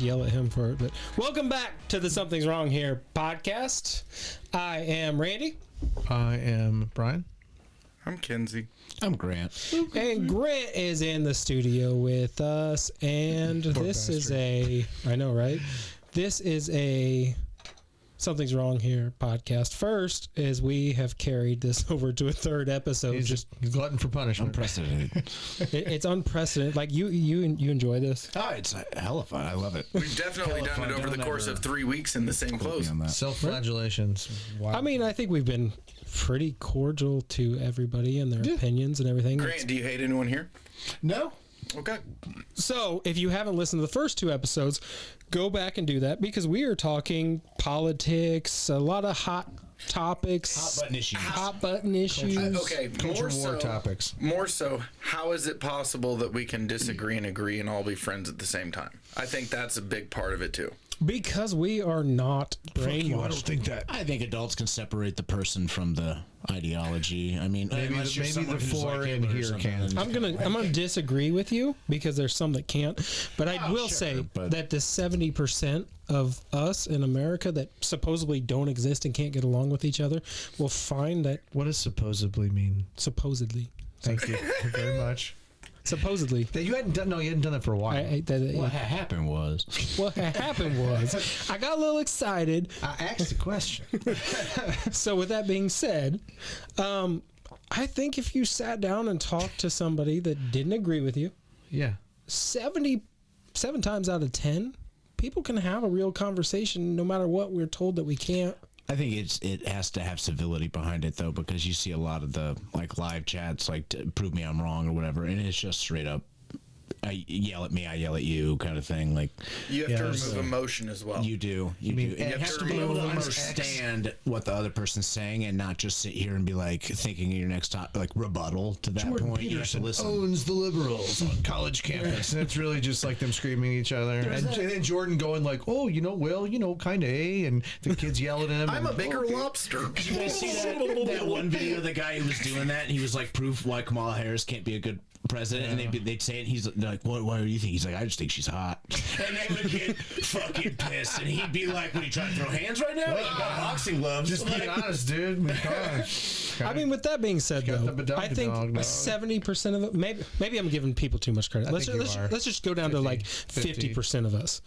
yell at him for it. But welcome back to the Something's Wrong Here podcast. I am Randy. I am Brian. I'm Ken-Zee. I'm Grant. And Grant is in the studio with us. And this is I know, right? This is a Something's Wrong Here podcast. First is we have carried this over to a third episode. He's glutton for punishment. Unprecedented. It's unprecedented. Like you enjoy this? Oh, it's hella fun. I love it. We've definitely done it over the course of 3 weeks in the same clothes. Self-flagellations. Wow. I mean, I think we've been pretty cordial to everybody and their opinions and everything. Grant, do you hate anyone here? No. Okay. So, if you haven't listened to the first two episodes, go back and do that because we are talking politics, a lot of hot topics, Hot button issues. Okay, Culture war topics. More so, how is it possible that we can disagree and agree and all be friends at the same time? I think that's a big part of it too. Because we are not brainwashed. I don't think that. I think adults can separate the person from the ideology. I mean, maybe the four in here can. I'm gonna disagree with you because there's some that can't. But I will say that the 70% of us in America that supposedly don't exist and can't get along with each other will find that. What does supposedly mean? Supposedly. Thank you very much. Supposedly. You hadn't done that for a while. What happened was I got a little excited. I asked a question. So with that being said, I think if you sat down and talked to somebody that didn't agree with you, 77 times out of 10, people can have a real conversation no matter what we're told that we can't. I think it has to have civility behind it though, because you see a lot of the live chats prove me I'm wrong or whatever, and it's just straight up I yell at me, I yell at you kind of thing. Like you have to remove emotion as well. You do. You do. And you have to be able to understand what the other person's saying and not just sit here and be thinking of your next rebuttal to that Jordan point. Peterson owns the liberals on college campus, and it's really just like them screaming at each other. And then Jordan going kind of, and the kids yelling at him. I'm a bigger lobster. Did you guys see that one video of the guy who was doing that? And he was like, proof why Kamala Harris can't be a good president, and they'd say it. He's like, "What do you think?" He's like, "I just think she's hot." And they would get fucking pissed, and he'd be like, "What are you trying to throw hands right now? You got boxing gloves." Just be honest, dude. I mean, with that being said, though, I think 70% of it. Maybe I'm giving people too much credit. Let's just go down to 50% of us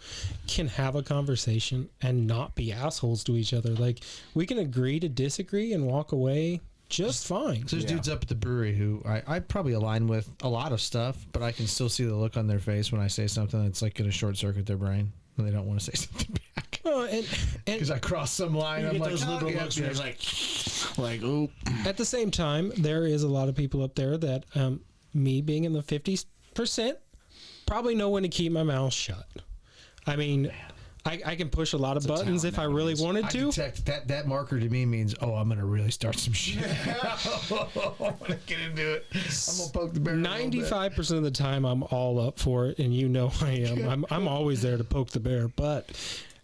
can have a conversation and not be assholes to each other. Like we can agree to disagree and walk away just fine. There's dudes up at the brewery who I probably align with a lot of stuff, but I can still see the look on their face when I say something that's like going to short circuit their brain and they don't want to say something back. Because I cross some line. I'm like, those little looks where it's like, oh. At the same time, there is a lot of people up there that, me being in the 50%, probably know when to keep my mouth shut. I mean, I can push a lot of buttons if I really wanted to. I detect that marker to me means, I'm going to really start some shit. I want to get into it. I'm going to poke the bear 95% of the time, I'm all up for it, and I am. I'm always there to poke the bear. But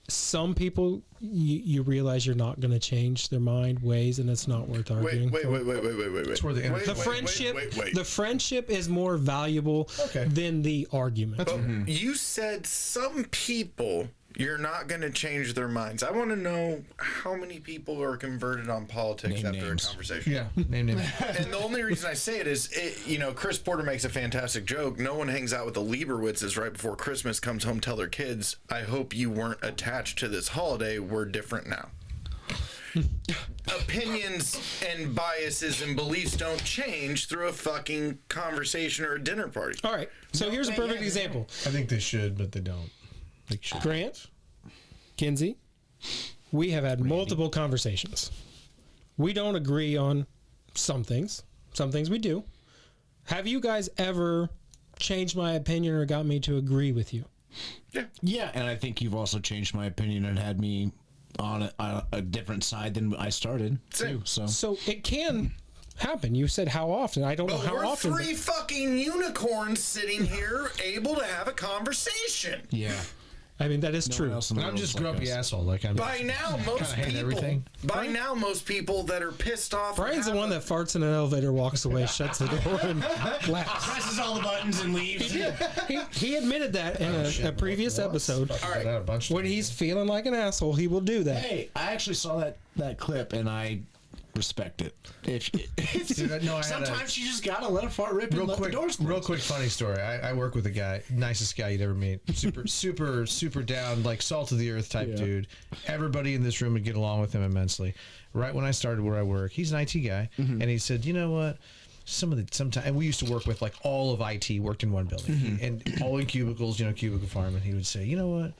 some people, you realize you're not going to change their mind, ways, and it's not worth arguing. Wait. That's where the friendship is more valuable than the argument. You said some people you're not going to change their minds. I want to know how many people are converted on politics after a conversation. Yeah, name names. And the only reason I say it is, Chris Porter makes a fantastic joke. No one hangs out with the Lieberwitzes right before Christmas, comes home, tell their kids, I hope you weren't attached to this holiday. We're different now. Opinions and biases and beliefs don't change through a fucking conversation or a dinner party. All right. So here's a perfect example. I think they should, but they don't. Grant, Ken-Zee, we have had multiple conversations. We don't agree on some things. Some things we do. Have you guys ever changed my opinion or got me to agree with you? Yeah, and I think you've also changed my opinion and had me on a different side than I started too. So it can happen. You said how often? I don't know how often. We're three fucking unicorns sitting here able to have a conversation. Yeah. I mean, that is true. I'm just grumpy asshole. Like I'm. By now, most people that are pissed off. Brian's the one that farts in an elevator, walks away, shuts the door, and laughs. Presses all the buttons and leaves. He admitted that in a previous episode. All right. When he's feeling like an asshole, he will do that. Hey, I actually saw that clip, and I respect it. Sometimes you just gotta let a fart rip and let the doors close. Real quick funny story. I work with a guy, nicest guy you'd ever meet. Super down, like salt of the earth type dude. Everybody in this room would get along with him immensely. Right when I started where I work, he's an IT guy, and he said, you know what? Sometimes, and we used to work with like all of IT worked in one building, and all in cubicles, cubicle farm. And he would say, you know what?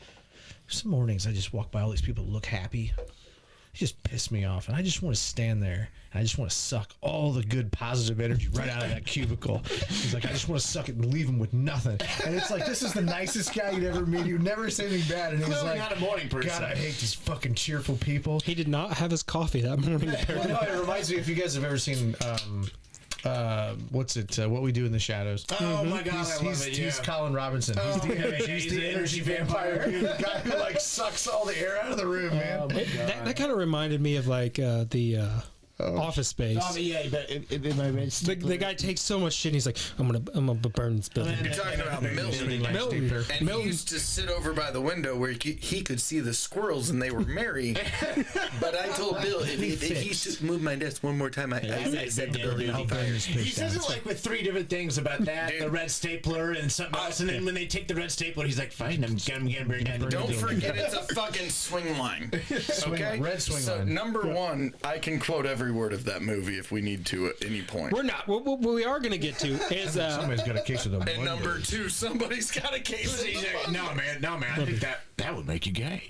Some mornings I just walk by all these people that look happy. It just pissed me off, and I just want to stand there and I just want to suck all the good positive energy right out of that cubicle. He's like, I just want to suck it and leave him with nothing. And it's like, this is the nicest guy you'd ever meet. You'd never say anything bad. And he's like, not a morning person. God, I hate these fucking cheerful people. He did not have his coffee that morning. Well, no, it reminds me, if you guys have ever seen what's it? What We Do in the Shadows. Oh my God, I love it. He's Colin Robinson. He's the energy vampire. The guy who like sucks all the air out of the room, man. That kind of reminded me of like the Office Space. Yeah, but the guy takes so much shit. And he's like, I'm gonna burn this building. You're talking about Milton. And he used to sit over by the window where he could see the squirrels, and they were merry. But I told Bill, if he should move my desk one more time, I set the building on fire. He says it like with 3 different things about that, the red stapler and something else, and then when they take the red stapler, he's like, fine, I'm getting burned down. Don't forget, it's a fucking swing line. Okay? Red swing so line. Number one, I can quote every word of that movie if we need to at any point. We're not. What we are going to get to is somebody's got a case of them. And number two, somebody's got a case of them. No, man. I think that would make you gay.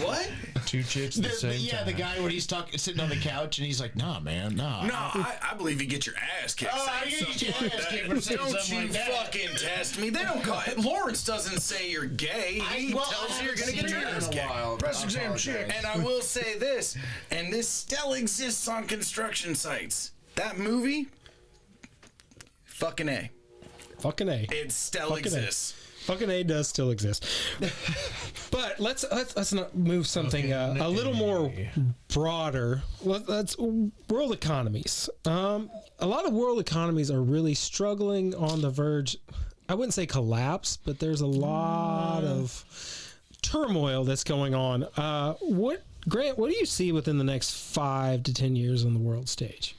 What? 2 chicks at the same time. Yeah, the guy where he's sitting on the couch and he's like, nah, man, nah. No, I believe you get your ass kicked. Oh, you get your ass kicked for saying Don't something you like that. fucking test me. They don't call it. Lawrence doesn't say you're gay. He tells you you're going to get your ass kicked. Press exam chick. And I will say this, and this still exists on construction sites. That movie, fucking A. fucking A. It still exists. Fucking A does still exist. But let's not move something a little more broader. Let's world economies. A lot of world economies are really struggling on the verge. I wouldn't say collapse, but there's a lot of turmoil that's going on. Grant, what do you see within the next 5 to 10 years on the world stage?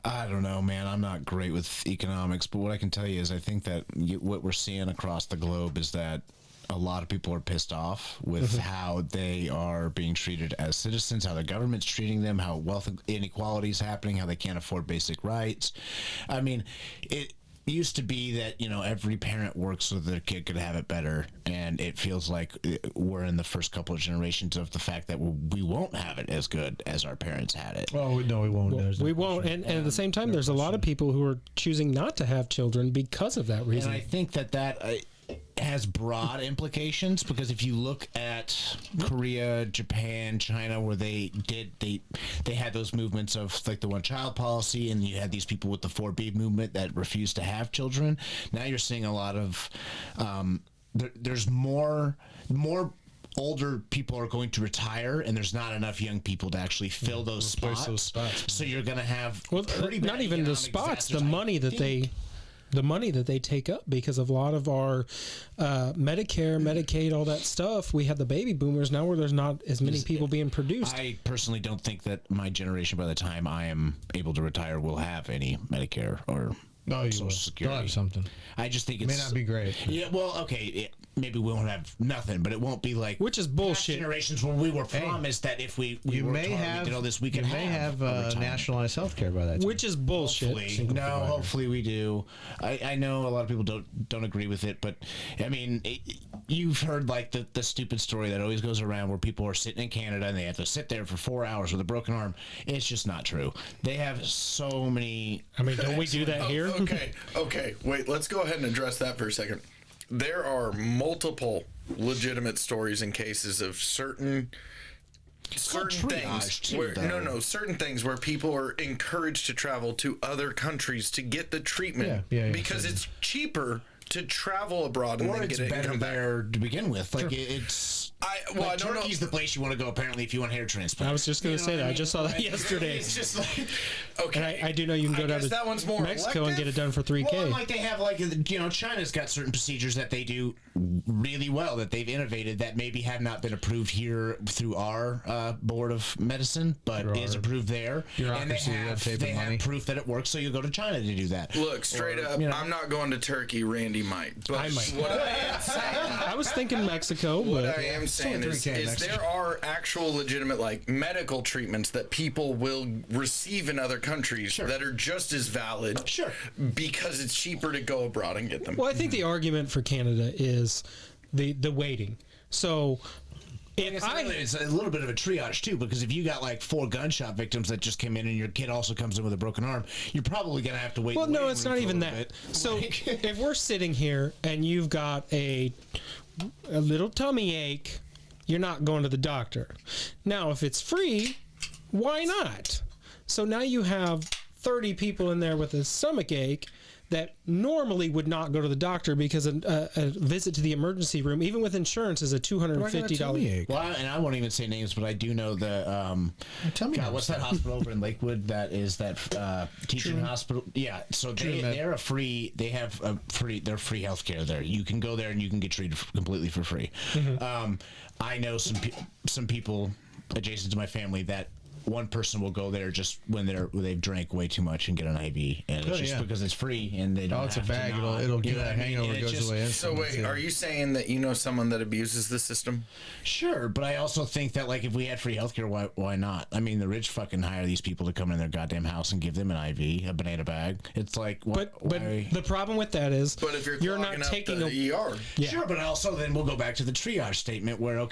I don't know, man. I'm not great with economics, but what I can tell you is I think that what we're seeing across the globe is that a lot of people are pissed off with how they are being treated as citizens, how the government's treating them, how wealth inequality is happening, how they can't afford basic rights. I mean, it used to be that, every parent works so their kid could have it better, and it feels like we're in the first couple of generations of the fact that we won't have it as good as our parents had it. Oh, no, we won't. We won't. And at the same time, there's a lot of people who are choosing not to have children because of that reason. And I think that has broad implications, because if you look at Korea, Japan, China, where they had those movements of like the one-child policy, and you had these people with the 4B movement that refused to have children. Now you're seeing a lot of there's more older people are going to retire, and there's not enough young people to actually fill those spots. So you're going to have not even the spots, the money that they take up, because of a lot of our Medicare, Medicaid, all that stuff. We have the baby boomers now where there's not as many people being produced. I personally don't think that my generation, by the time I am able to retire, will have any Medicare or Social Security. They'll have something. I just think it may not be great. Yeah, well, okay. Maybe we won't have nothing, but it won't be like which is bullshit. Generations when we were promised that if we worked hard, we did all this, we could have nationalized health care by that time. Which is bullshit. Hopefully we do. I know a lot of people don't agree with it, but I mean, you've heard like the stupid story that always goes around where people are sitting in Canada and they have to sit there for 4 hours with a broken arm. It's just not true. They have so many. I mean, don't we do that here? Okay. Wait, let's go ahead and address that for a second. There are multiple legitimate stories and cases of certain things where certain things where people are encouraged to travel to other countries to get the treatment because it's cheaper to travel abroad and then get it and come back there to begin with. Like it's. Turkey's the place you want to go. Apparently, if you want hair transplant. I was just going to say that. I just saw that yesterday. It's just like okay. And I do know you can go down to that one's more Mexico and get it done for $3,000. Well, like they have, like China's got certain procedures that they do really well that they've innovated that maybe have not been approved here through our board of medicine, but is approved there. And they have proof that it works. So you go to China to do that. Look, straight up, I'm not going to Turkey. Randy might. But I might. What I am saying, I was thinking Mexico, but what I am saying is there are actual legitimate like medical treatments that people will receive in other countries that are just as valid because it's cheaper to go abroad and get them. Well, I think the argument for Canada is the waiting. So it's a little bit of a triage too, because if you got like 4 gunshot victims that just came in and your kid also comes in with a broken arm, you're probably going to have to wait. Well, no, it's not even that. So if we're sitting here and you've got a little tummy ache, you're not going to the doctor. Now, if it's free, why not? So now you have 30 people in there with a stomach ache that normally would not go to the doctor because a visit to the emergency room, even with insurance, is a $250. Well, and I won't even say names, but I do know the what's that hospital over in Lakewood? That is that teaching hospital. Yeah, so they're free free healthcare there. You can go there and you can get treated completely for free. Mm-hmm. I know some people adjacent to my family that. One person will go there just when they've drank way too much and get an IV, and it's just because it's free and they don't. It's a bag. It'll get that hangover goes away. So wait, are you saying that you know someone that abuses the system? Sure, but I also think that like if we had free healthcare, why not? I mean, the rich fucking hire these people to come in their goddamn house and give them an IV, a banana bag. It's like, but the problem with that is, but if you're not taking the ER, sure, but also then we'll go back to the triage statement where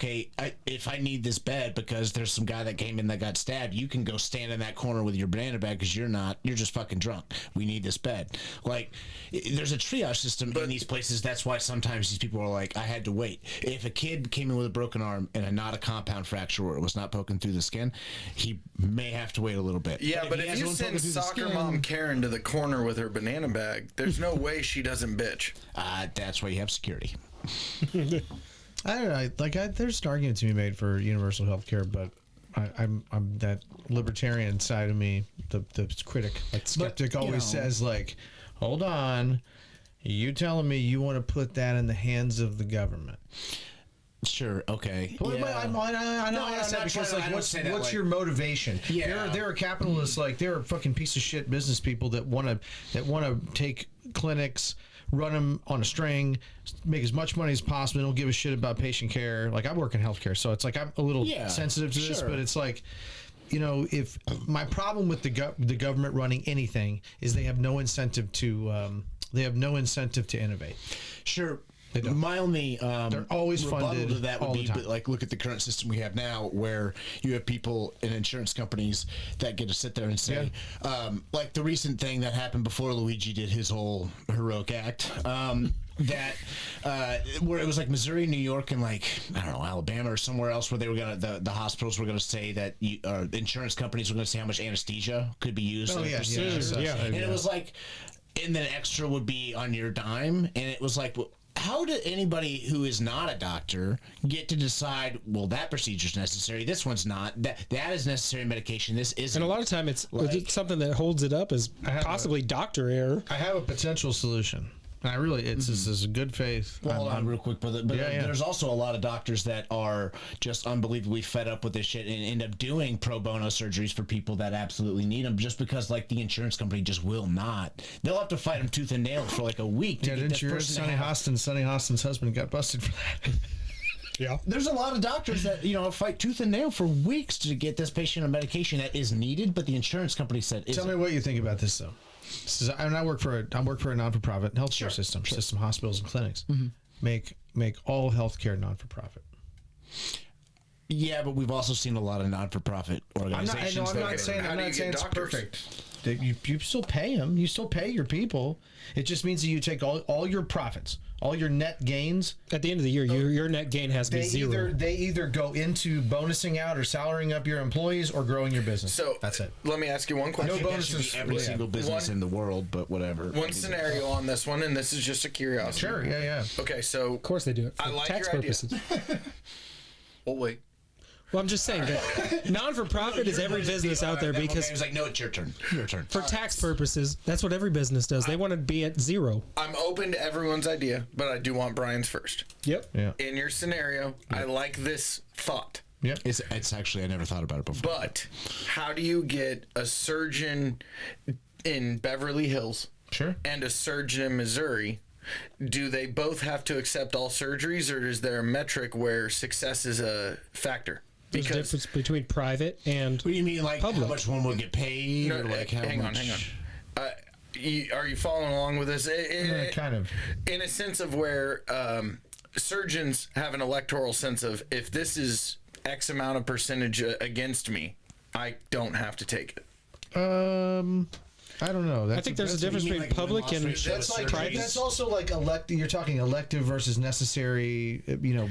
if I need this bed because there's some guy that came in that got stabbed. You can go stand in that corner with your banana bag because you're just fucking drunk. We need this bed. Like, there's a triage system in these places. That's why sometimes these people are like, I had to wait. If a kid came in with a broken arm and not a compound fracture where it was not poking through the skin, he may have to wait a little bit. Yeah, but if you send soccer mom Karen to the corner with her banana bag, there's no way she doesn't bitch. That's why you have security. I don't know. There's an argument to be made for universal health care, but I'm that libertarian side of me, the critic, skeptic, always says like, hold on, you telling me you want to put that in the hands of the government? Sure. Okay. Well, yeah. I know. What's your motivation? Yeah. There are capitalists, like they're fucking piece of shit business people that want to take clinics, run them on a string, make as much money as possible. They don't give a shit about patient care. Like, I work in healthcare, so it's like I'm a little sensitive to this, but it's like, if my problem with the government running anything is they have no incentive to innovate. Sure. My only they're always funded to that would be like, look at the current system we have now where you have people in insurance companies that get to sit there and say like the recent thing that happened before Luigi did his whole heroic act where it was like Missouri, New York, and like I don't know, Alabama or somewhere else where they were gonna the hospitals were gonna say that insurance companies were gonna say how much anesthesia could be used. And it was like, and then extra would be on your dime, and it was like, well, how did anybody who is not a doctor get to decide, well, that procedure is necessary, this one's not, that is necessary medication, this isn't? And a lot of time it's something that holds it up as possibly doctor error. I have a potential solution. And this is a good faith. Well, hold on real quick, but there's also a lot of doctors that are just unbelievably fed up with this shit and end up doing pro bono surgeries for people that absolutely need them, just because like the insurance company just will not. They'll have to fight them tooth and nail for like a week to get this person. Sonny Hostin's husband got busted for that. Yeah, there's a lot of doctors that fight tooth and nail for weeks to get this patient a medication that is needed, but the insurance company said, "Tell me what you think about this, though." I work for a non-for-profit healthcare system, hospitals and clinics. Mm-hmm. Make all healthcare non-for-profit. Yeah, but we've also seen a lot of non-for-profit organizations. I'm not saying it's perfect. you still pay them. You still pay your people. It just means that you take all your profits, all your net gains. At the end of the year, your net gain has to be zero. They either go into bonusing out or salarying up your employees or growing your business. So that's it. Let me ask you one question. No bonuses. Every single business in the world, but whatever. One scenario on this one, and this is just a curiosity. Sure. Yeah. Okay, so of course they do it for I like tax your purposes. Well, wait. Well, I'm just saying that non-for-profit is every business out there because it's like, no, it's your turn. Your turn. For tax purposes, that's what every business does. They want to be at zero. I'm open to everyone's idea, but I do want Brian's first. Yep. Yeah. In your scenario, I like this thought. Yep. It's actually, I never thought about it before. But how do you get a surgeon in Beverly Hills and a surgeon in Missouri? Do they both have to accept all surgeries, or is there a metric where success is a factor? There's a difference between private and what do you mean, like public. How much one will get paid? No, or like how hang much? on. Are you following along with this? Kind of. In a sense of where surgeons have an electoral sense of, if this is X amount of percentage against me, I don't have to take it. I don't know. I think there's a difference between public and private. That's also like elective. You're talking elective versus necessary.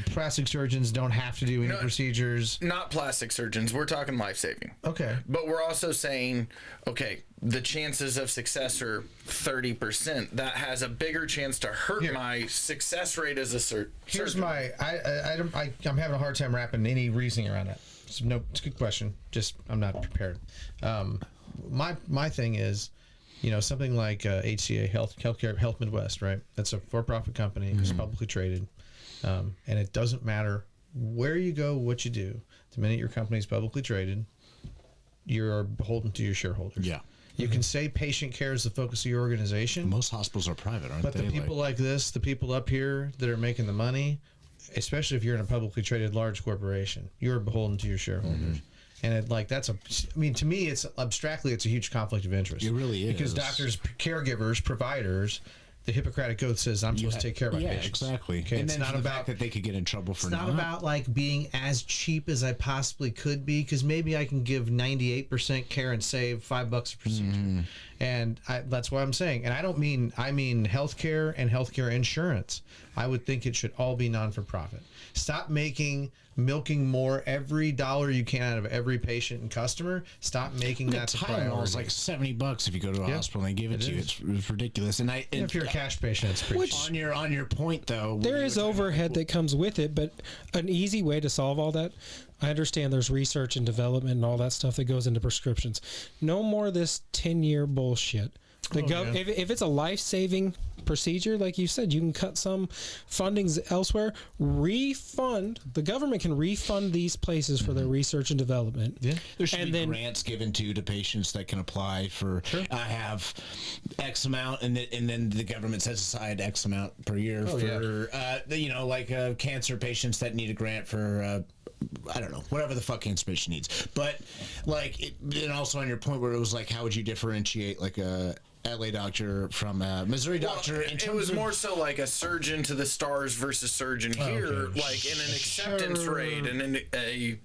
Plastic surgeons don't have to do any procedures. Not plastic surgeons. We're talking life saving. Okay. But we're also saying, okay, the chances of success are 30%. That has a bigger chance to hurt my success rate as a surgeon. Here's my. I'm having a hard time wrapping any reasoning around that. It's a good question. Just I'm not prepared. My thing is, something like HCA Health Midwest, right? That's a for-profit company. It's publicly traded, and it doesn't matter where you go, what you do. The minute your company is publicly traded, you're beholden to your shareholders. Yeah. You can say patient care is the focus of your organization. Most hospitals are private, aren't they? But the people like this, the people up here that are making the money, especially if you're in a publicly traded large corporation, you're beholden to your shareholders. And to me, it's abstractly, it's a huge conflict of interest. It really is. Because doctors, caregivers, providers, the Hippocratic Oath says I'm supposed to take care of my patients. Yeah, exactly. Okay, and it's then not about fact that they could get in trouble for not. It's not about like being as cheap as I possibly could be, because maybe I can give 98% care and save $5 a procedure. And that's what I'm saying. And I mean healthcare and healthcare insurance. I would think it should all be non-for-profit. Stop milking more every dollar you can out of every patient and customer. Stop making that the priority. Tylenol's like $70 if you go to a hospital and they give it to you. It's ridiculous. And if you're a cash patient, it's pretty cheap. On your point though, there is overhead that comes with it, but an easy way to solve all that. I understand there's research and development and all that stuff that goes into prescriptions. No more of this 10-year bullshit. If it's a life-saving procedure, like you said, you can cut some fundings elsewhere. The government can refund these places for their research and development. Yeah. There should be grants given to patients that can apply for have X amount, and then the government sets aside X amount per year for cancer patients that need a grant for I don't know, whatever the fuck cancer patient needs. But and also on your point where it was like, how would you differentiate like a LA doctor from a Missouri doctor? It was more so like a surgeon to the stars versus surgeon here, like in an acceptance rate and in a.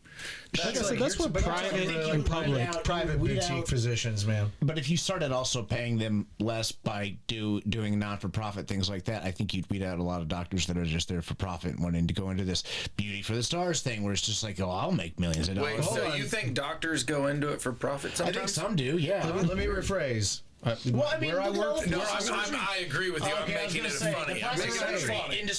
That's what private and public. Private boutique physicians, man. But if you started also paying them less by doing non-for-profit things like that, I think you'd weed out a lot of doctors that are just there for profit and wanting to go into this beauty for the stars thing, where it's just like, oh, I'll make millions of dollars. Wait, so you think doctors go into it for profit sometimes? I think some do, yeah. Let me rephrase. Where I work, I agree with you. I'm making it funny.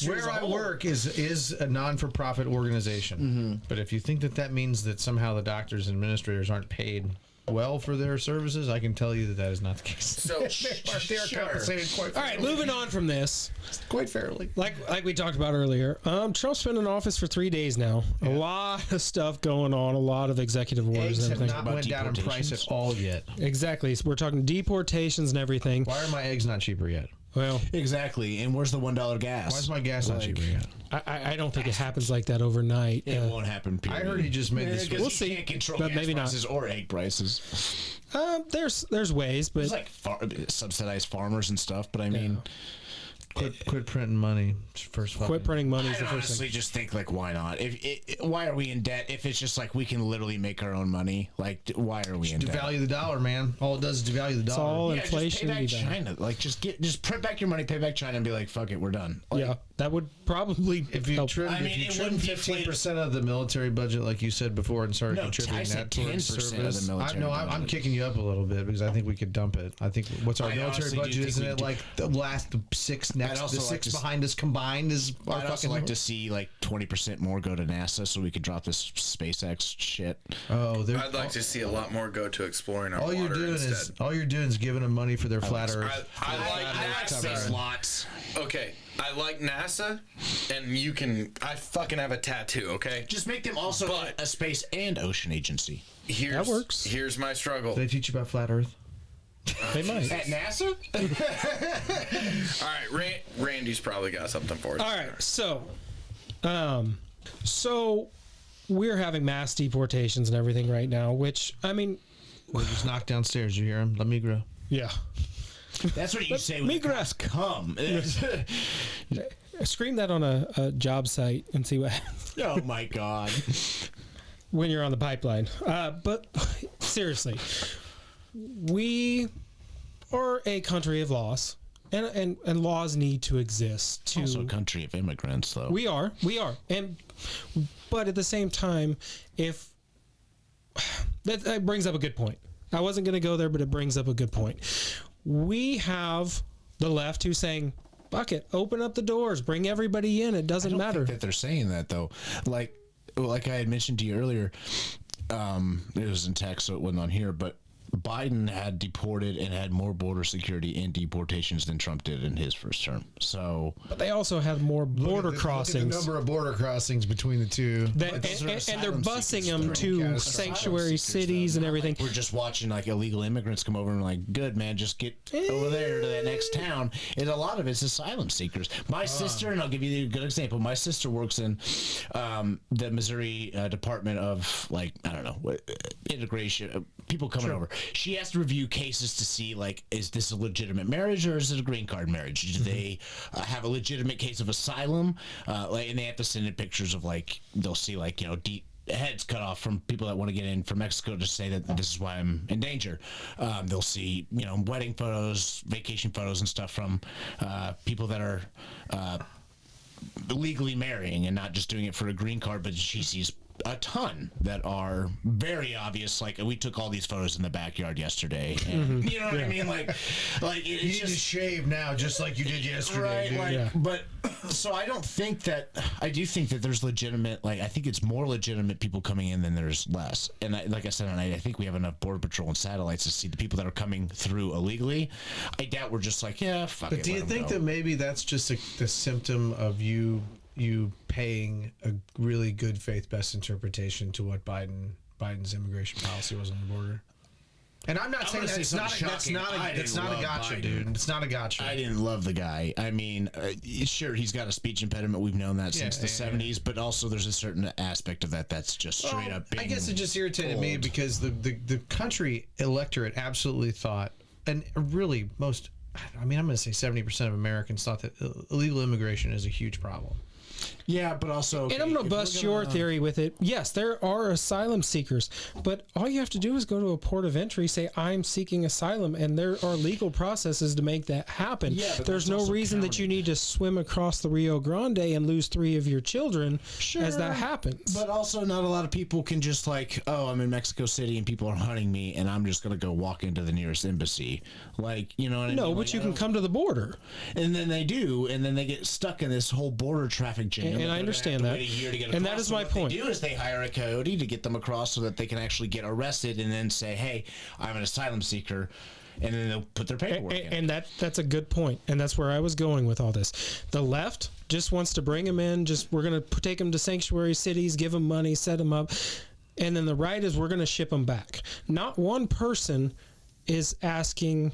Where I work is a non-for-profit organization. But if you think that means that somehow the doctors and administrators aren't paid well for their services, I can tell you that is not the case. So they are compensated quite fairly. All right, moving on from this. Quite fairly. Like we talked about earlier, Trump's been in office for 3 days now. Yeah. A lot of stuff going on, a lot of executive orders and everything. Eggs have not went down in price at all yet. Exactly. So we're talking deportations and everything. Why are my eggs not cheaper yet? Well, exactly. And where's the $1 gas? Why is my gas not cheaper yet? I don't think it happens like that overnight. It won't happen. Period. I heard he just made this. We'll see. Can't control but gas maybe prices not. Or egg prices. There's ways, but there's like subsidized farmers and stuff. But I mean, Quit printing money. First, quit printing money is the first honestly thing. Just think like, why not? Why are we in debt if it's just like we can literally make our own money? Like, why are we in debt? Devalue the dollar, man. All it does is devalue the dollar. It's all Yeah, inflation. just pay back China. Like, just print back your money, pay back China, and be like, fuck it, we're done. Like, Yeah, that would probably help. Trim, I mean, if you it trim wouldn't be 15% of the military budget, like you said before, and started No, contributing I said that towards 10% of service. the military I'm budget. kicking you up a little bit because I think we could dump it. I think what's our I military honestly do budget? think Isn't we it do. like the last six next, also the like six to behind us combined is our I'd also fucking. like to see like 20% more go to NASA so we could drop this SpaceX shit. Oh, I'd like to see a lot more go to exploring our all you're water doing instead. is giving them money for their flat Earth. I I like space lots. Okay, I like NASA, and I fucking have a tattoo. Okay, Just make them also But- a space and ocean agency. that works. Here's my struggle. They teach you about flat Earth. They might. At NASA? All right, Randy's probably got something for us. All right, so we're having mass deportations and everything right now, which I mean, We're just knocked downstairs. You hear him? Let me grow. yeah. That's what you say when the cops come. Scream that on a job site and see what happens Oh my God. when you're on the pipeline. But seriously, we are a country of laws, and laws need to exist. To Also a country of immigrants, though. we are, but at the same time, if that brings up a good point. I wasn't going to go there, but it brings up a good point. We have the left who's saying, fuck it, open up the doors, bring everybody in. It doesn't matter. I think that they're saying that, though. Like I had mentioned to you earlier, it was in text, so it wasn't on here, but Biden had deported and had more border security and deportations than Trump did in his first term. So, But they also have more border crossings. Look at the number of border crossings between the two. And they're busing them to sanctuary cities and everything. we're just watching like illegal immigrants come over and like, good man, just get over there to that next town. And a lot of it's asylum seekers. My sister, and I'll give you a good example. My sister works in the Missouri Department of like, I don't know, integration, people coming over. She has to review cases to see like, is this a legitimate marriage or is it a green card marriage? Do they have a legitimate case of asylum? And they have to send in pictures of like, they'll see like, heads cut off from people that want to get in from Mexico to say that this is why I'm in danger. They'll see, wedding photos, vacation photos and stuff from people that are legally marrying and not just doing it for a green card, but she sees a ton that are very obvious. Like, we took all these photos in the backyard yesterday. And, you know what I mean? Like You need to shave now, just like you did yesterday. right? Dude. Like, but so I do think that there's legitimate. Like, I think it's more legitimate people coming in than there's less. And like I said, I think we have enough border patrol and satellites to see the people that are coming through illegally. I doubt we're just like, yeah, fuck it. But do you think that maybe that's just the symptom of you paying a really good faith best interpretation to what Biden's immigration policy was on the border? And I'm not saying that's not a gotcha, Biden. dude. It's not a gotcha. I didn't love the guy. I mean, sure, he's got a speech impediment. We've known that since the 70s, but also there's a certain aspect of that's just straight up being I guess it just irritated me old. because the country electorate absolutely thought, and really I'm going to say 70% of Americans thought that illegal immigration is a huge problem. Yeah, but also... And I'm going to bust your theory with it. Yes, there are asylum seekers, but all you have to do is go to a port of entry, say, I'm seeking asylum, and there are legal processes to make that happen. Yeah, but there's that's no also reason that you need to swim across the Rio Grande and lose 3 of your children as that happens. But also, not a lot of people can just like, oh, I'm in Mexico City and people are hunting me, and I'm just going to go walk into the nearest embassy. Like, you know what I mean? No, Like, but you can come to the border. And then they do, and then they get stuck in this whole border traffic jam. And I understand that. Wait a year to get And across. that is So my what point. They do is they hire a coyote to get them across so that they can actually get arrested, and then say, "Hey, I'm an asylum seeker," and then they'll put their paperwork in. And that's a good point, and that's where I was going with all this. The left just wants to bring them in. We're going to take them to sanctuary cities, give them money, set them up, and then the right is we're going to ship them back. Not one person is asking.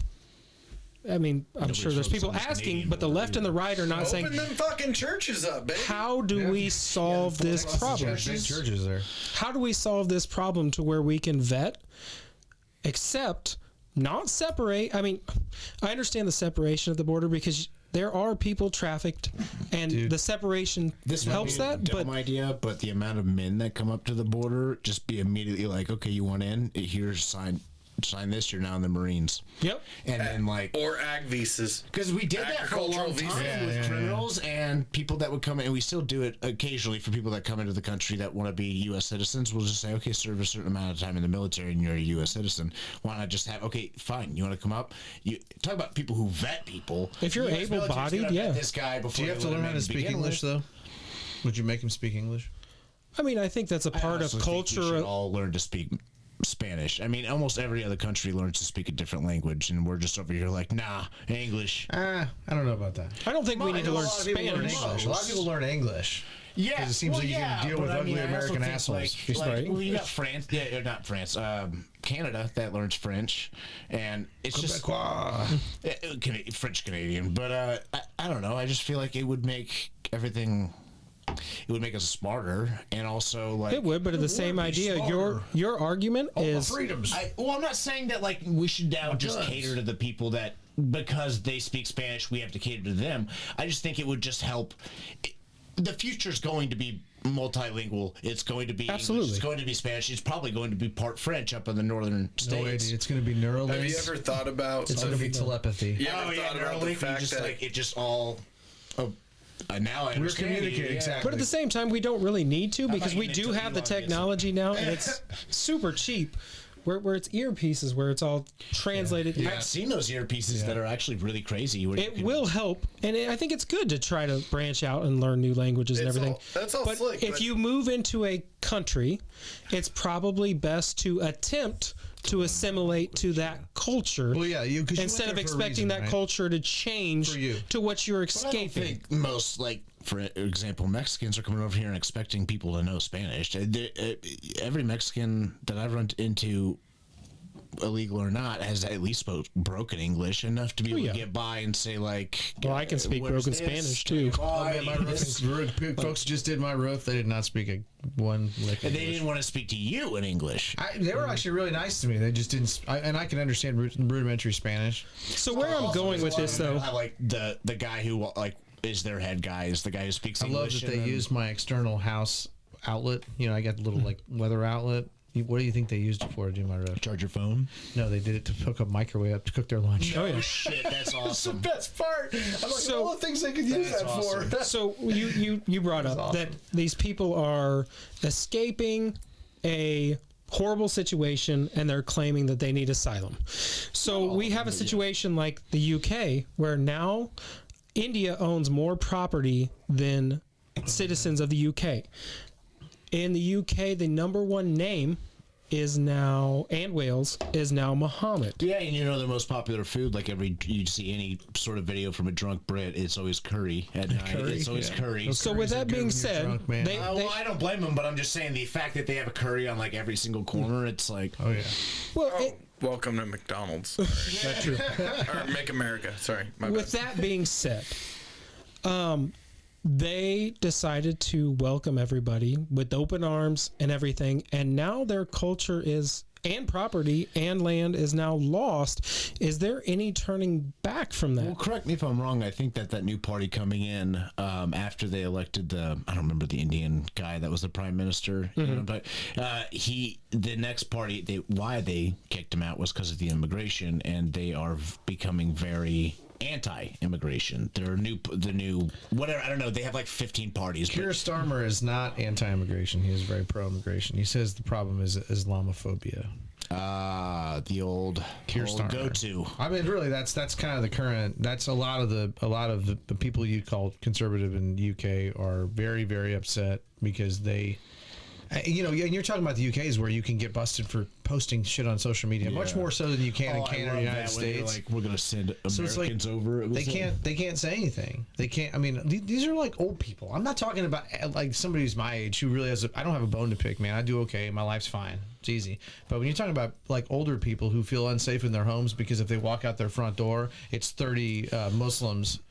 I mean, I'm sure there's people asking, but the left and the right are not saying. Open them fucking churches up, baby. How do we solve this problem? Big churches there. How do we solve this problem to where we can vet, accept, not separate? I mean, I understand the separation at the border because there are people trafficked, and the separation helps that. Dumb idea, but the amount of men that come up to the border, just be immediately like, okay, you want in? Here's sign this, you're now in the Marines. Yep. And then or ag visas, because we did that for a long time with criminals and people that would come in, and we still do it occasionally for people that come into the country that want to be U.S. citizens. We'll just say, okay, serve a certain amount of time in the military and you're a U.S. citizen. Why not just have, okay, fine, you want to come up? You talk about people who vet people. If you're able-bodied, yeah. This guy before do you have to learn how to speak English though? Would you make him speak English? I mean, I think that's a part of culture. We should all learn to speak Spanish. I mean, almost every other country learns to speak a different language, and we're just over here like, nah, English. I don't know about that. I don't think we need to learn Spanish. A lot of people learn English. Yeah, because it seems like you can deal with ugly American assholes. Well, you got France, not France, Canada that learns French, and it's just French Canadian. But I don't know. I just feel like it would make everything. It would make us smarter, and also like it would. But the same idea. Your argument is freedoms. I'm not saying that like we should now just cater to the people that because they speak Spanish we have to cater to them. I just think it would just help. The future's going to be multilingual. It's going to be absolutely. English. It's going to be Spanish. It's probably going to be part French up in the northern states. It's going to be Neuralink. Have you ever thought about? It's going to be telepathy. You ever thought about the fact that like it just all. Now I understand. We're communicating exactly. But at the same time, we don't really need to because we do have the technology now, and it's super cheap. Where it's earpieces, where it's all translated. I've seen those earpieces that are actually really crazy. It will help, and I think it's good to try to branch out and learn new languages and everything. That's all but slick. If you move into a country, it's probably best to attempt to assimilate to that culture. Well, yeah, instead of expecting that culture to change to what you're escaping. I don't think most, like, for example, Mexicans are coming over here and expecting people to know Spanish. Every Mexican that I've run into, illegal or not, has at least spoke broken English enough to be able to get by and say like, well, I can speak broken Spanish too. My roof, folks just did my roof. They did not speak one lick. And they didn't want to speak to you in English. They were actually really nice to me. They just didn't. And I can understand rudimentary Spanish. So where I'm going with this though, I like the guy who like is their head guy is the guy who speaks English. I love that they used my external house outlet. You know, I got the little like weather outlet. What do you think they used it for to do my roof? Charge your phone? No, they did it to hook a microwave up to cook their lunch. Oh, yeah. Shit, that's awesome. That's the best part. I'm like, all the things they could use that for. So you brought up that these people are escaping a horrible situation and they're claiming that they need asylum. So we have a situation like the UK where now India owns more property than citizens of the UK. In the UK, the number one name is now, and Wales, is now Muhammad. Yeah, and you know the most popular food, like you see any sort of video from a drunk Brit, it's always curry at night. It's always curry. So with that being said, drunk, well, I don't blame them, but I'm just saying the fact that they have a curry on like every single corner, it's like, oh yeah. Well, welcome to McDonald's. That's true. Or Make America. Sorry, my with bad. that being said, they decided to welcome everybody with open arms and everything, and now their culture is, and property and land is now lost. Is there any turning back from that? Well, correct me if I'm wrong. I think that new party coming in after they elected I don't remember the Indian guy that was the prime minister, you know, but the next party, why they kicked him out was because of the immigration, and they are becoming very anti-immigration. They're the new whatever. I don't know. They have like 15 parties. Keir Starmer is not anti-immigration. He is very pro-immigration. He says the problem is Islamophobia. The old Keir Starmer go-to. I mean, really, that's kind of the current. That's a lot of the people you'd call conservative in the UK are very, very upset because they. You know, and you're talking about the UK is where you can get busted for posting shit on social media much more so than you can in Canada or the United States. Like, we're going to send Americans over. They can't say anything. They can't. I mean, these are like old people. I'm not talking about like somebody who's my age who really has. I don't have a bone to pick, man. I do okay. My life's fine. It's easy. But when you're talking about like older people who feel unsafe in their homes because if they walk out their front door, it's 30 Muslims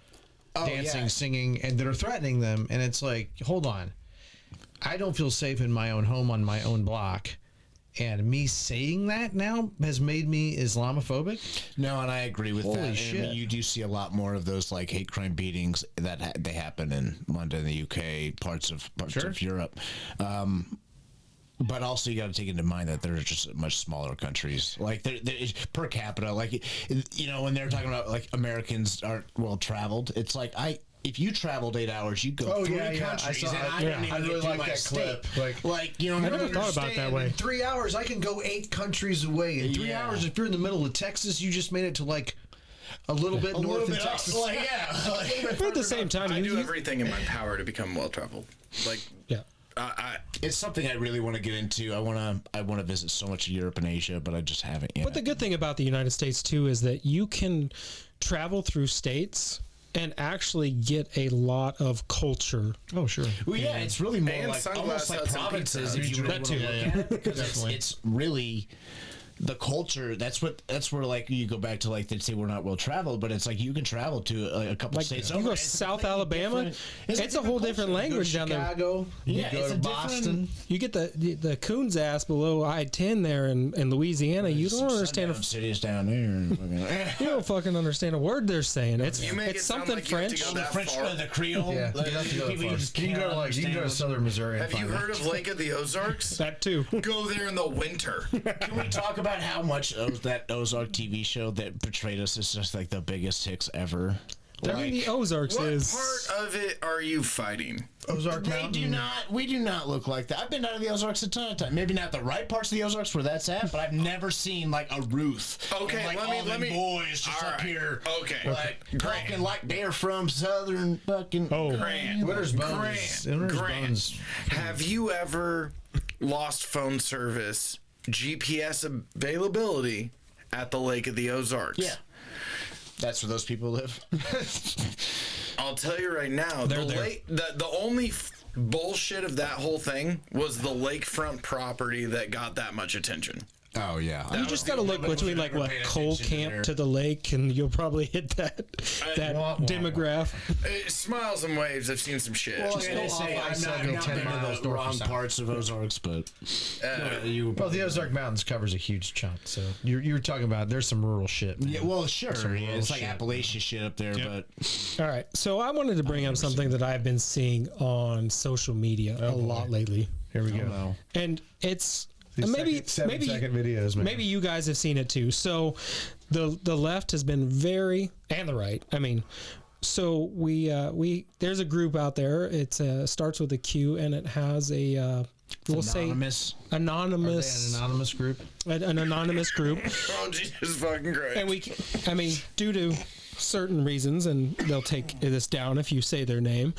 dancing, singing, and that are threatening them, and it's like, hold on. I don't feel safe in my own home on my own block, And me saying that now has made me Islamophobic. No, and I agree with that. Holy shit. I mean, you do see a lot more of those like hate crime beatings that they happen in London, the UK, parts of Europe. But also, you got to take into mind that they're just much smaller countries. Like they're per capita, like when they're talking about like Americans aren't well traveled, it's like if you traveled 8 hours, you go 3 countries, I really like that clip. Like I never thought about it that way. In 3 hours, I can go 8 countries away. In 3 hours, if you're in the middle of Texas, you just made it to like a little bit north of Texas. But at the same time, I do everything in my power to become well traveled. It's something I really want to get into. I want to visit so much of Europe and Asia, but I just haven't yet. But the good thing about the United States too is that you can travel through states and actually get a lot of culture. Oh, sure. Well, yeah, it's really more like almost like provinces if you really want to look at it, because it's really the culture. That's where like you go back to like they'd say we're not well traveled, but it's like you can travel to a couple states. You go South Alabama, it's a whole different language down there. Chicago, you go to Boston. You get the coon's ass below I-10 there in Louisiana. You don't understand cities down there. You don't fucking understand a word they're saying. It's something like French. The French, the Creole. Yeah, you can go to Southern Missouri. Have you heard of Lake of the Ozarks? That too. Go there in the winter. Can we talk about how much of that Ozark TV show that portrayed us as just like the biggest hicks ever? I mean, the Ozarks is. What part of it are you fighting? Ozark Mountain. We do not look like that. I've been out of the Ozarks a ton of times. Maybe not the right parts of the Ozarks where that's at, but I've never seen like a Ruth. Okay, and, like, let me boys just up here. Okay, like talking like they're from Southern fucking. Grant. Winter's Bones. Have you ever lost phone service, GPS availability at the Lake of the Ozarks? Yeah. That's where those people live. I'll tell you right now, the only bullshit of that whole thing was the lakefront property that got that much attention. Oh yeah, you just got to look between like what coal camp to the lake, and you'll probably hit that demograph. Smiles and waves. I've seen some shit. Well, I'm not been to the wrong parts of Ozarks, but the Ozark Mountains covers a huge chunk. So you're talking about there's some rural shit. Man. Yeah, well, sure, it's like Appalachia shit up there, but all right. So I wanted to bring up something that I've been seeing on social media a lot lately. Here we go. And it's. Maybe 7-second videos. Man. Maybe you guys have seen it too. So, the left has been very, and the right. I mean, so we there's a group out there. It starts with a Q, and it has a anonymous an anonymous group. An anonymous group. Oh, Jesus fucking Christ! And due to certain reasons, and they'll take this down if you say their name.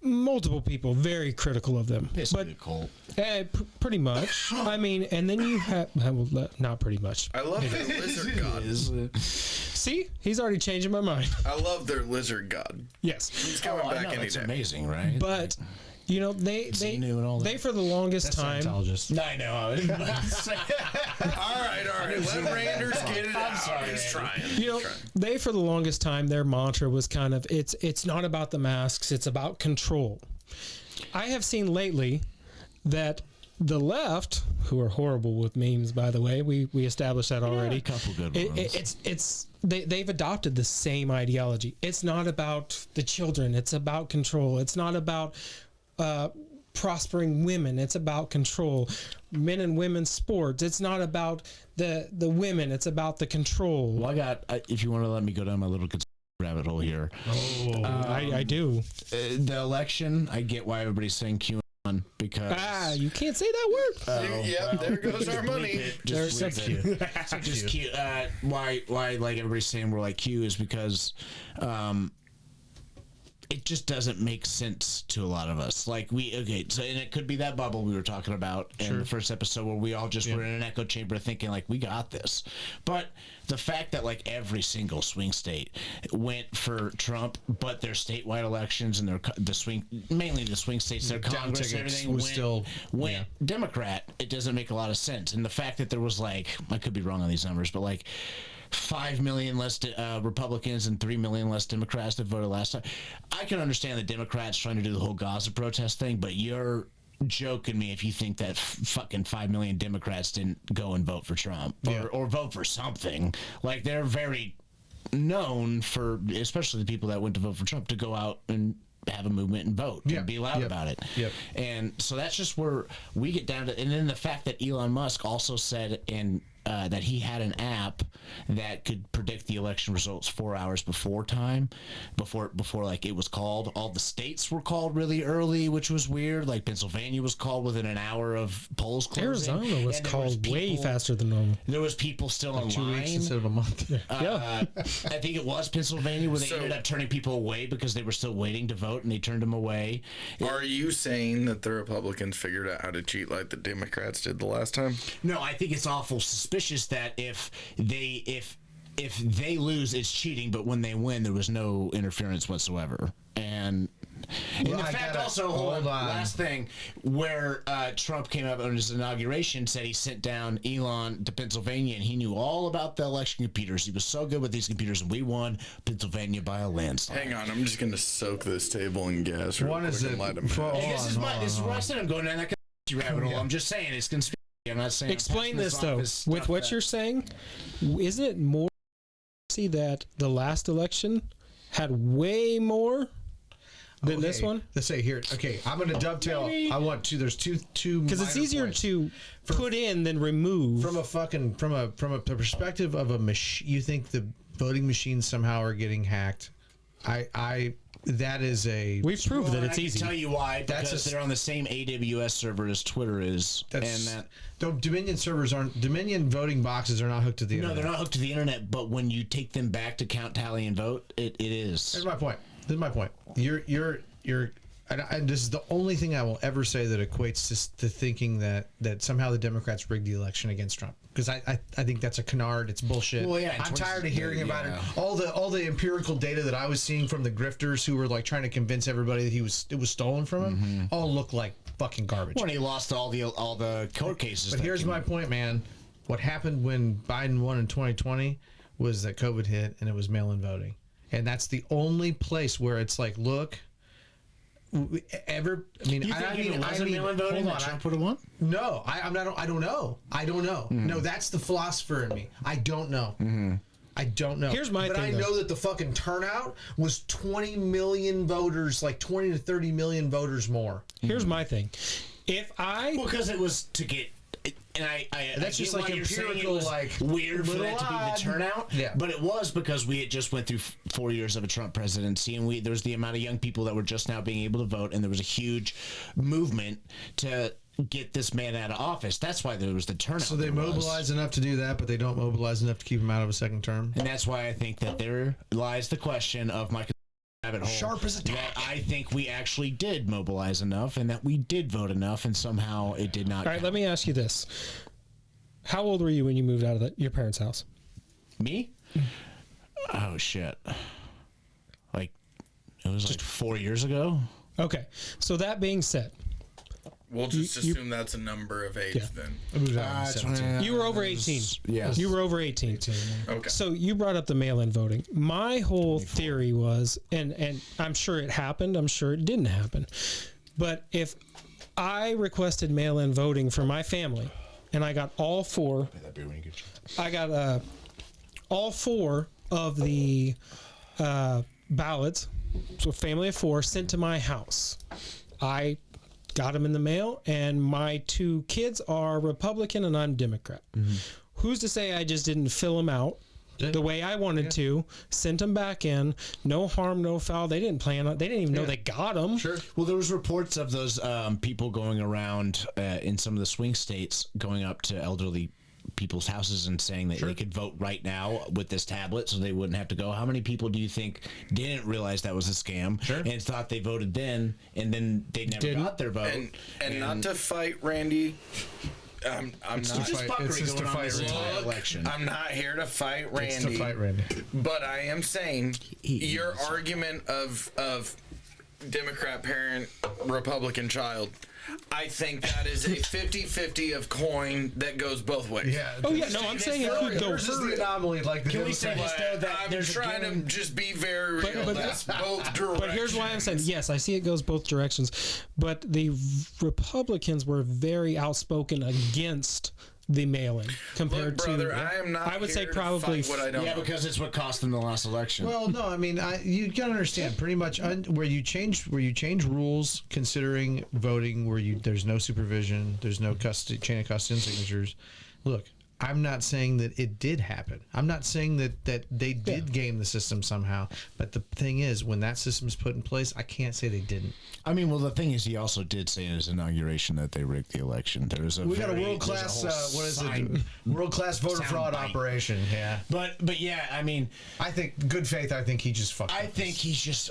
Multiple people very critical of them, but a cult. Pretty much. I mean, and then you have not pretty much. I love their lizard god. See, he's already changing my mind. I love their lizard god. Yes, he's coming back any day. Amazing, right? But you know, they for the longest time. I know. all right. Let Randers get it out. Sorry, he's trying. You know, they for the longest time, their mantra was kind of it's not about the masks, it's about control. I have seen lately that the left, who are horrible with memes, by the way, we established that already. A couple good ones. They've adopted the same ideology. It's not about the children. It's about control. It's not about prospering women. It's about control. Men and women's sports. It's not about the women. It's about the control. Well, if you want to let me go down my little rabbit hole here. I do. The election, I get why everybody's saying QAnon because you can't say that word. There goes our money. Just Q. Why like everybody's saying we're like Q is because it just doesn't make sense to a lot of us. Like and it could be that bubble we were talking about in the first episode where we all just were in an echo chamber thinking like we got this. But the fact that like every single swing state went for Trump, but their statewide elections and mainly the swing states, their Congress, everything went Democrat. It doesn't make a lot of sense. And the fact that there was like, I could be wrong on these numbers, but like 5 million less Republicans and 3 million less Democrats that voted last time. I can understand the Democrats trying to do the whole Gaza protest thing, but you're joking me if you think that fucking 5 million Democrats didn't go and vote for Trump or vote for something. Like, they're very known for, especially the people that went to vote for Trump, to go out and have a movement and vote and be loud about it. And so that's just where we get down to. And then the fact that Elon Musk also said that he had an app that could predict the election results 4 hours before like it was called. All the states were called really early, which was weird. Like Pennsylvania was called within an hour of polls closing. Arizona was called way faster than normal. There was people still in 2 line. weeks instead of a month. I think it was Pennsylvania where they ended up turning people away because they were still waiting to vote, and they turned them away. Are you saying that the Republicans figured out how to cheat like the Democrats did the last time? No, I think it's awful suspicious that if they lose, it's cheating, but when they win, there was no interference whatsoever. And in fact, also, hold on, last thing, where Trump came up on his inauguration, said he sent down Elon to Pennsylvania, and he knew all about the election computers. He was so good with these computers, and we won Pennsylvania by a landslide. Hang on, I'm just going to soak this table in gas real quick and light him. This is what I said. I'm going down that rabbit hole. I'm just saying it's conspiracy. I'm not saying. Explain this though. With what you're saying, isn't it more that the last election had way more than this one? Let's say here. Okay, I'm going to dovetail. Maybe. I want to. There's two because it's easier points. to put in than remove. From a perspective of a machine. You think the voting machines somehow are getting hacked? That is a. We've proved that it's easy. I can tell you why. Because they're on the same AWS server as Twitter is, Dominion servers aren't. Dominion voting boxes are not hooked to the internet. No, they're not hooked to the internet. But when you take them back to count, tally, and vote, it is. Here's my point. You're. And this is the only thing I will ever say that equates to thinking that somehow the Democrats rigged the election against Trump, because I think that's a canard. It's bullshit. Well, yeah, I'm tired of hearing about it. All the empirical data that I was seeing from the grifters who were like trying to convince everybody that it was stolen from him all look like fucking garbage. When he lost all the court cases. But here's my point, man. What happened when Biden won in 2020 was that COVID hit and it was mail-in voting, and that's the only place where it's like, look. Mail-in voting that Trump would have won? No, I don't know. No, that's the philosopher in me. I don't know. I don't know. Here's my thing. But I know that the fucking turnout was 20 million voters, like 20 to 30 million voters more. Here's my thing. Because it was to get. And that's just like empirical, like weird for that to be the turnout. Yeah. But it was because we had just went through 4 years of a Trump presidency, and there was the amount of young people that were just now being able to vote, and there was a huge movement to get this man out of office. That's why there was the turnout. So they mobilize enough to do that, but they don't mobilize enough to keep him out of a second term. And that's why I think that there lies the question of my rabbit hole. Sharp as a tack. That I think we actually did mobilize enough, and that we did vote enough, and somehow it did not. All right, let me ask you this: how old were you when you moved out of your parents' house? Me? Oh shit! Like it was like 4 years ago. Okay, so that being said. We'll just assume that's a number of age then. You were over 18. Yes. You were over 18. Okay. So you brought up the mail-in voting. My whole theory was, and I'm sure it happened, I'm sure it didn't happen, but if I requested mail-in voting for my family, and I got all four of the ballots, so a family of four, sent to my house. I got them in the mail, and my two kids are Republican and I'm Democrat. Who's to say I just didn't fill them out the way I wanted to, sent them back in, no harm, no foul. They didn't plan on, they didn't even know they got them. Sure. Well, there was reports of those people going around in some of the swing states, going up to elderly people's houses and saying that they could vote right now with this tablet, so they wouldn't have to go. How many people do you think didn't realize that was a scam and thought they voted then, and then they never got their vote? And not to fight Randy. I'm not here to fight Randy. It's to fight Randy. But I am saying your argument of Democrat parent, Republican child. I think that is a 50-50 of coin that goes both ways. Yeah. Oh yeah, no, I'm saying it could go. This is the anomaly, like the Can we say this though, that I'm trying to just be very real. But that's both directions. But here's why I'm saying yes. I see it goes both directions. But the Republicans were very outspoken against the mail-in compared brother, I am not. I would say here to probably fight what I don't know. because it's what cost them the last election. Well, no, I mean, you gotta understand. Pretty much where you change rules, considering voting, where there's no supervision, there's no chain of custody and signatures. Look, I'm not saying that it did happen. I'm not saying that they did game the system somehow. But the thing is, when that system is put in place, I can't say they didn't. I mean, well, the thing is, he also did say in his inauguration that they rigged the election. We got a world class world class voter fraud operation. Yeah, but yeah, I mean, I think good faith. I think he just fucked. I think he's just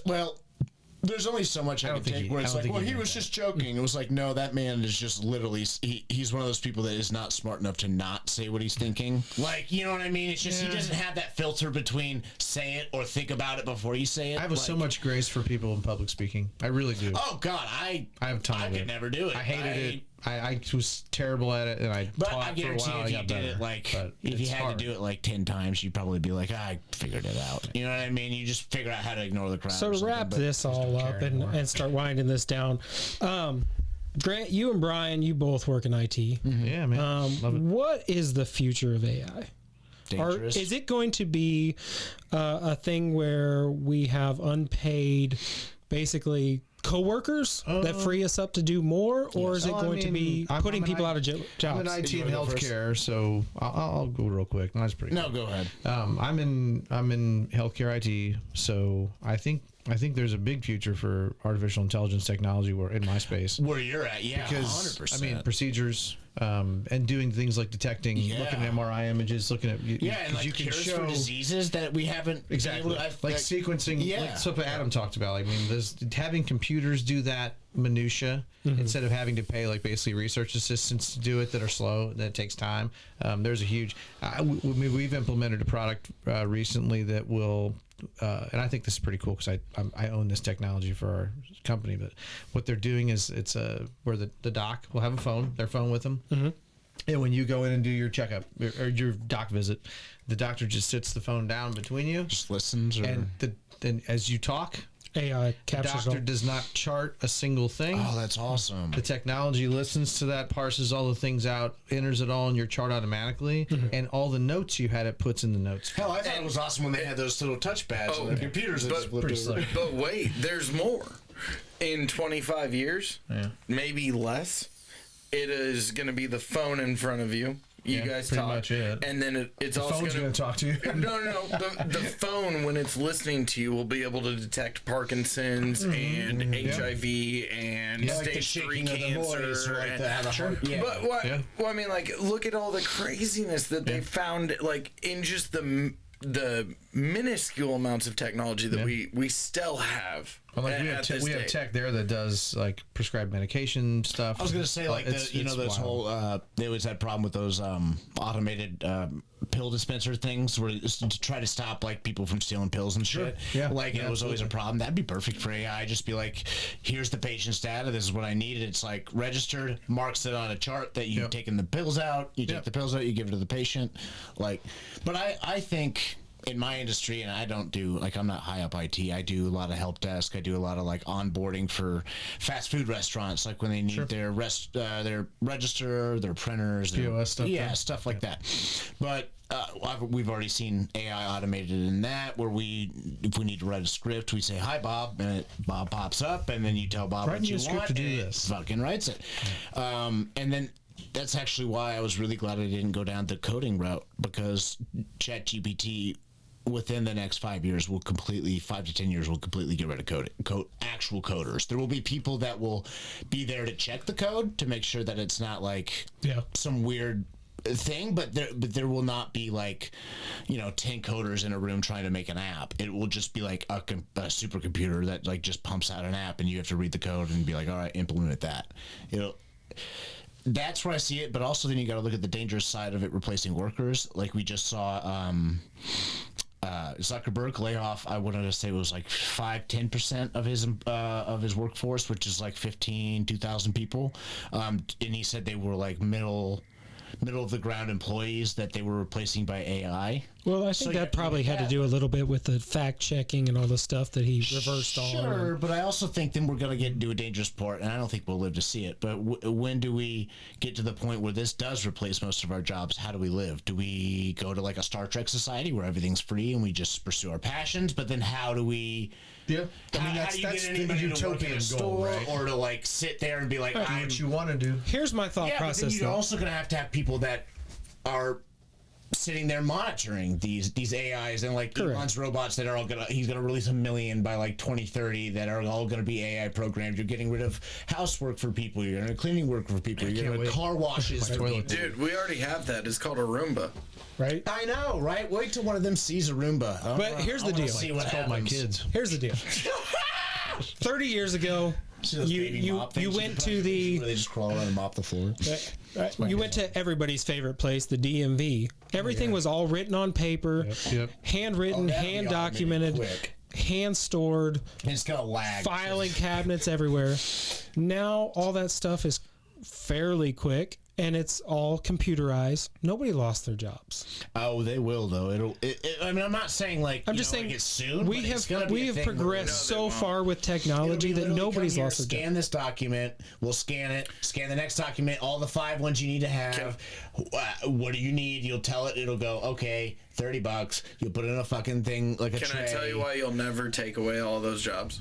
There's only so much I can take where it's like, well, he was just joking. It was like, no, that man is just literally, he's one of those people that is not smart enough to not say what he's thinking. Like, you know what I mean? It's just, he doesn't have that filter between say it or think about it before you say it. I have so much grace for people in public speaking. I really do. Oh, God, I have a ton of it. I could never do it. I hated it. I was terrible at it, and I taught for a while. If you did it if you had to do it like 10 times, you'd probably be like, I figured it out. You know what I mean? You just figure out how to ignore the crowd. So to wrap this all up and start winding this down, Grant, you and Brian, you both work in IT. Mm-hmm. Yeah, man. Love it. What is the future of AI? Dangerous. Is it going to be a thing where we have unpaid, basically, coworkers that free us up to do more, or is it going to be putting people out of jobs? I'm in IT and healthcare, so I'll go real quick. That's pretty. No, go ahead. I'm in healthcare IT, so I think there's a big future for artificial intelligence technology in my space. Where you're at, yeah, because 100%. I mean procedures. And doing things like detecting, looking at MRI images, looking at and like you can cures show for diseases that we haven't exactly like sequencing. Like something Adam talked about. I mean, there's having computers do that minutia instead of having to pay like basically research assistants to do it that are slow, that takes time. There's a huge. We've implemented a product recently that will. And I think this is pretty cool because I own this technology for our company. But what they're doing is it's where the doc will have their phone with them. Mm-hmm. And when you go in and do your checkup or your doc visit, the doctor just sits the phone down between you. Just listens. And as you talk, AI captures. The doctor does not chart a single thing. Oh, that's awesome. The technology listens to that, parses all the things out, enters it all in your chart automatically, and all the notes you had, it puts in the notes. Hell, I thought it was awesome when they had those little touch pads on their computers. But wait, there's more. In 25 years, maybe less, it is going to be the phone in front of you. You guys talk, much it. And then it's also going to talk to you. No. The phone, when it's listening to you, will be able to detect Parkinson's and HIV and stage 3 cancer. But I mean, like, look at all the craziness that they found, like, in just the minuscule amounts of technology that we still have. Well, like we have tech there that does like prescribed medication stuff. I was going to say like those whole they always had problem with those automated pill dispenser things where to try to stop like people from stealing pills and shit. Yeah. Like it was always a problem. That'd be perfect for AI. Just be like, here's the patient's data. This is what I need. It's like registered, marks it on a chart that you've taken the pills out. You take the pills out, you give it to the patient. Like, but I think. In my industry, and I don't do, like, I'm not high up IT. I do a lot of help desk. I do a lot of, like, onboarding for fast food restaurants, like when they need their register, their printers. POS stuff. Yeah, stuff like that. But we've already seen AI automated in that, where if we need to write a script, we say, hi, Bob, and Bob pops up, and then you tell Bob what you want, to do and this. It fucking writes it. And then that's actually why I was really glad I didn't go down the coding route, because ChatGPT within the next 5 years 5 to 10 years will completely get rid of actual coders. There will be people that will be there to check the code to make sure that it's not like some weird thing, but there will not be like 10 coders in a room trying to make an app. It will just be like a supercomputer that like just pumps out an app, and you have to read the code and be like, all right, implement that. That's where I see it, but also then you got to look at the dangerous side of it replacing workers. Like we just saw Zuckerberg lay off, I wanted to say it was like 10% of his workforce, which is like 2,000 people. And he said they were like middle of the ground employees that they were replacing by AI. Well, I think that probably had to do a little bit with the fact checking and all the stuff that he reversed all. Sure, but I also think then we're going to get into a dangerous part, and I don't think we'll live to see it. But when do we get to the point where this does replace most of our jobs? How do we live? Do we go to like a Star Trek society where everything's free and we just pursue our passions? But then how do we... Yeah, how do you get anybody to work in a store, right? Or to like sit there and be like, do what you want to do. Here's my thought process. But then you're also going to have people that are sitting there monitoring these AIs and like Elon's robots that are all he's gonna release 1 million by like 2030 that are all gonna be AI programmed. You're getting rid of housework for people. You're gonna cleaning work for people. You're gonna car washes for people. Dude, we already have that. It's called a Roomba. Right? I know, right? Wait till one of them sees a Roomba. But here's the deal. See what happens. My kids. Here's the deal. 30 years ago, you went to the... Where they just crawl around and mop the floor. You went to everybody's favorite place, the DMV. Everything was all written on paper, handwritten, hand documented, hand stored. And it's gonna lag. Filing cabinets everywhere. Now all that stuff is fairly quick. And it's all computerized. Nobody lost their jobs. Oh, they will though. I mean, I'm not saying like. I'm just saying like it's soon. We have progressed so far with technology that nobody's lost their job. Scan this document. We'll scan it. Scan the next document. All the 5 ones you need to have. What do you need? You'll tell it. It'll go. Okay, $30. You'll put it in a fucking thing like a tray. Can I tell you why you'll never take away all those jobs?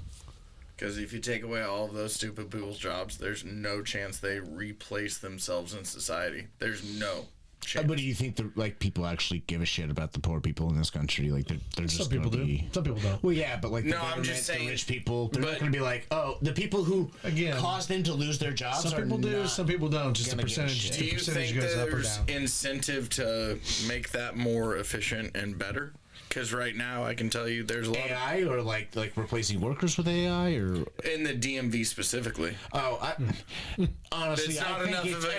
Because if you take away all of those stupid people's jobs, there's no chance they replace themselves in society. There's no chance. But do you think that people actually give a shit about the poor people in this country? Like they're just some people do. Some people don't. Well, yeah, but like the I'm just saying, the rich people, they're not going to be like, oh, the people who cause them to lose their jobs. Some people do, some people don't. Just the percentage. Do you think there's incentive to make that more efficient and better? Because right now, I can tell you there's a lot AI of or like replacing workers with AI or in the DMV specifically. Oh, honestly, I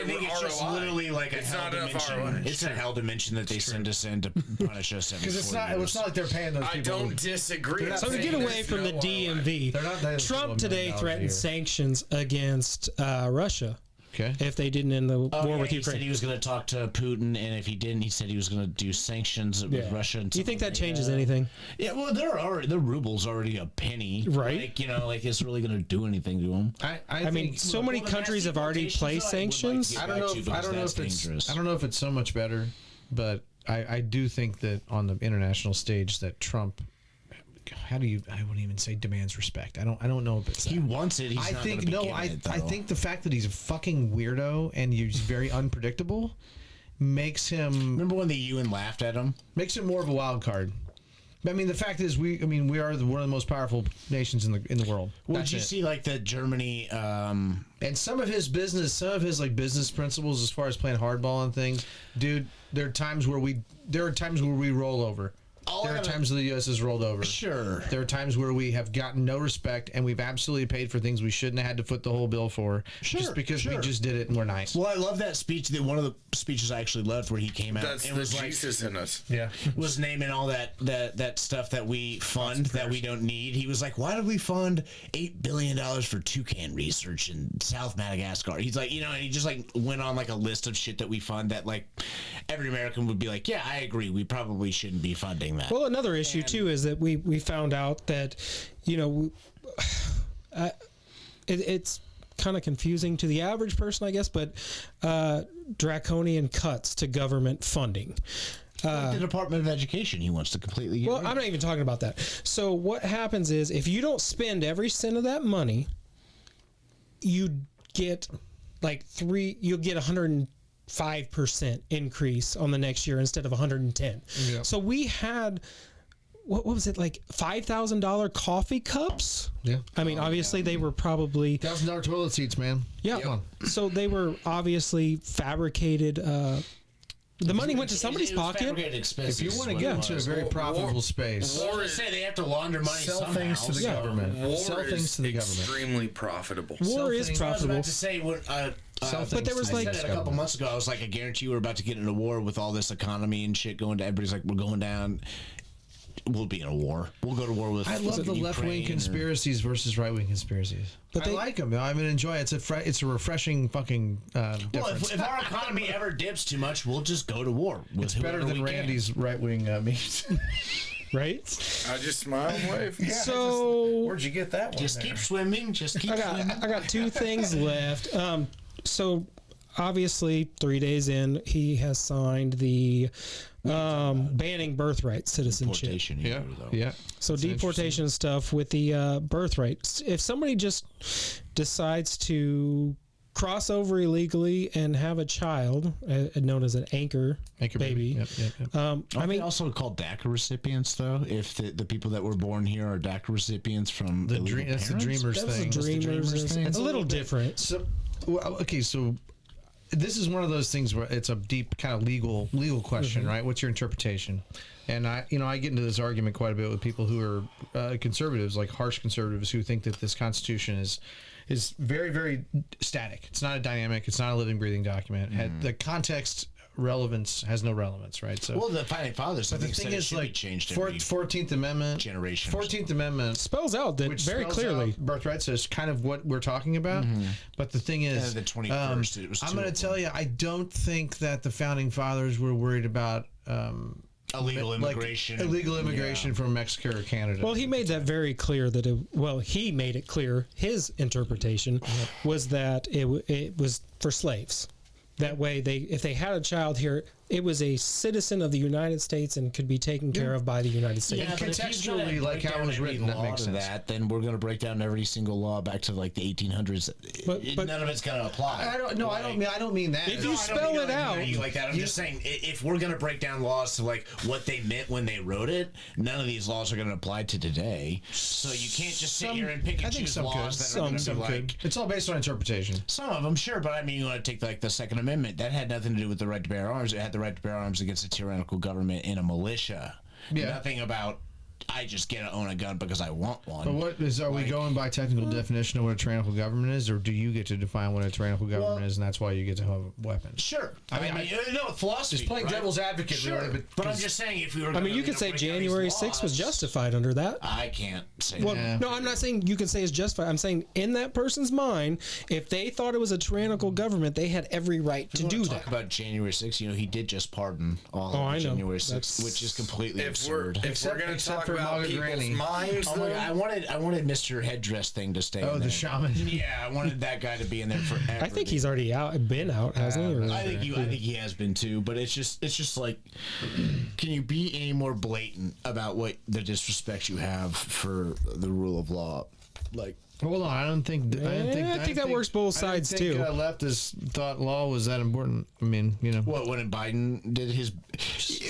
think it's just literally like a hell dimension. It's a hell dimension that they send us in to punish us. Because it's not like they're paying those people. I don't disagree. So to get away from the DMV, Trump today threatened sanctions against Russia. Okay. If they didn't end the war with Ukraine. He said he was going to talk to Putin, and if he didn't, he said he was going to do sanctions with Russia. And do you think that changes anything? Yeah, well, their ruble's already a penny, right? Like it's really going to do anything to them. I mean, so many countries have already placed sanctions. I don't know if it's so much better, but I do think that on the international stage that Trump. I wouldn't even say demands respect. I don't know if it's he wants it. I think the fact that he's a fucking weirdo and he's very unpredictable makes him. Remember when the UN laughed at him? Makes him more of a wild card. I mean, the fact is, we are one of the most powerful nations in the world. Well, did you see like the Germany and some of his business principles as far as playing hardball and things, dude? There are times where we roll over. There are times where the U.S. has rolled over. Sure. There are times where we have gotten no respect, and we've absolutely paid for things we shouldn't have had to foot the whole bill for, just because we just did it and we're nice. Well, I love that speech. One of the speeches I actually loved where he came out. That's and was Jesus in us. Yeah. Was naming all that stuff that we fund that we don't need. He was like, why did we fund $8 billion for toucan research in South Madagascar? He's like, and he just like went on like a list of shit that we fund that like every American would be like, yeah, I agree. We probably shouldn't be funding that. Well, another issue too is that we found out that it's kind of confusing to the average person, I guess, but draconian cuts to government funding. Like the Department of Education, he wants to completely get rid of. I'm not even talking about that. So what happens is if you don't spend every cent of that money, you get you'll get 105% increase on the next year instead of 110. Yeah. So we had what was it, like $5,000 coffee cups? Yeah. I mean, obviously they were probably $1,000 toilet seats, man. Yeah. Yep. So they were obviously fabricated. The money went to somebody's pocket. If you want to get into a very profitable space, they have to launder money. Sell things to the government. Sell things to the government. Extremely profitable. War is profitable. I was about to say but there was I said it a couple months ago. I was like, I guarantee you we're about to get in a war with all this economy and shit going to. Everybody's like, we're going down. we'll be in a war. We'll go to war with. I love the left-wing conspiracies versus right-wing conspiracies. But I like them. I mean, enjoy it. It's a refreshing fucking difference. Well, if our economy ever dips too much, we'll just go to war. It's better than Randy's right-wing memes. Right? I just smile and wave. Yeah, so where'd you get that one? Just keep swimming. Just keep swimming. I got 2 things left. So obviously 3 days in, he has signed the banning birthright citizenship. Deportation here, yeah. So that's deportation stuff with the birthright. If somebody just decides to cross over illegally and have a child, known as an anchor baby. Yep. I mean, also called DACA recipients, though. If the people that were born here are DACA recipients from that's the Dreamers thing. It's a little different. So, okay, so this is one of those things where it's a deep kind of legal question, right? What's your interpretation? And I get into this argument quite a bit with people who are conservatives, like harsh conservatives, who think that this Constitution is very, very static. It's not a dynamic. It's not a living, breathing document. The context relevance has no relevance, right? So, well, the founding fathers. But the thing is, like, 14th Amendment, generation, 14th Amendment spells out that very clearly. Birthright, so it's kind of what we're talking about. But the thing is, the 21st. It was. I'm going to tell you, I don't think that the founding fathers were worried about. Illegal immigration from Mexico or Canada. Well, he made that very clear he made it clear. His interpretation was that it was for slaves. That way, if they had a child here, it was a citizen of the United States and could be taken care of by the United States. Yeah, contextually, like how it was written, that makes sense. Then we're going to break down every single law back to like the 1800s. But none of it's going to apply. I don't mean that. If you spell it out like that, I'm just saying if we're going to break down laws to like what they meant when they wrote it, none of these laws are going to apply to today. So you can't just sit here and pick and choose laws that are going to be like. It's all based on interpretation. Some of them, sure, but I mean, you want to take like the Second Amendment. That had nothing to do with the right to bear arms. It had the right to bear arms against a tyrannical government and a militia. Yeah. Nothing about I just get to own a gun because I want one. But are we going by technical definition of what a tyrannical government is, or do you get to define what a tyrannical government is, and that's why you get to have a weapon? Sure. I mean, philosophy. Just playing devil's advocate, sure. Really. But I'm just saying, if we were. I mean, you could say January 6th was justified under that. I can't say that. No, I'm not saying you can say it's justified. I'm saying in that person's mind, if they thought it was a tyrannical government, they had every right to do that. Talk about January 6th. He did just pardon all of January 6th, which is completely absurd. If we're going to talk about people's minds, I wanted Mr. Headdress thing to stay. Oh, the shaman. Yeah, I wanted that guy to be in there forever. I think he's already been out, hasn't he? I think he has been too. But it's just like, can you be any more blatant about what the disrespect you have for the rule of law? Like, hold on, I think that works both sides too. Leftists thought law was that important. I mean, what when Biden did his.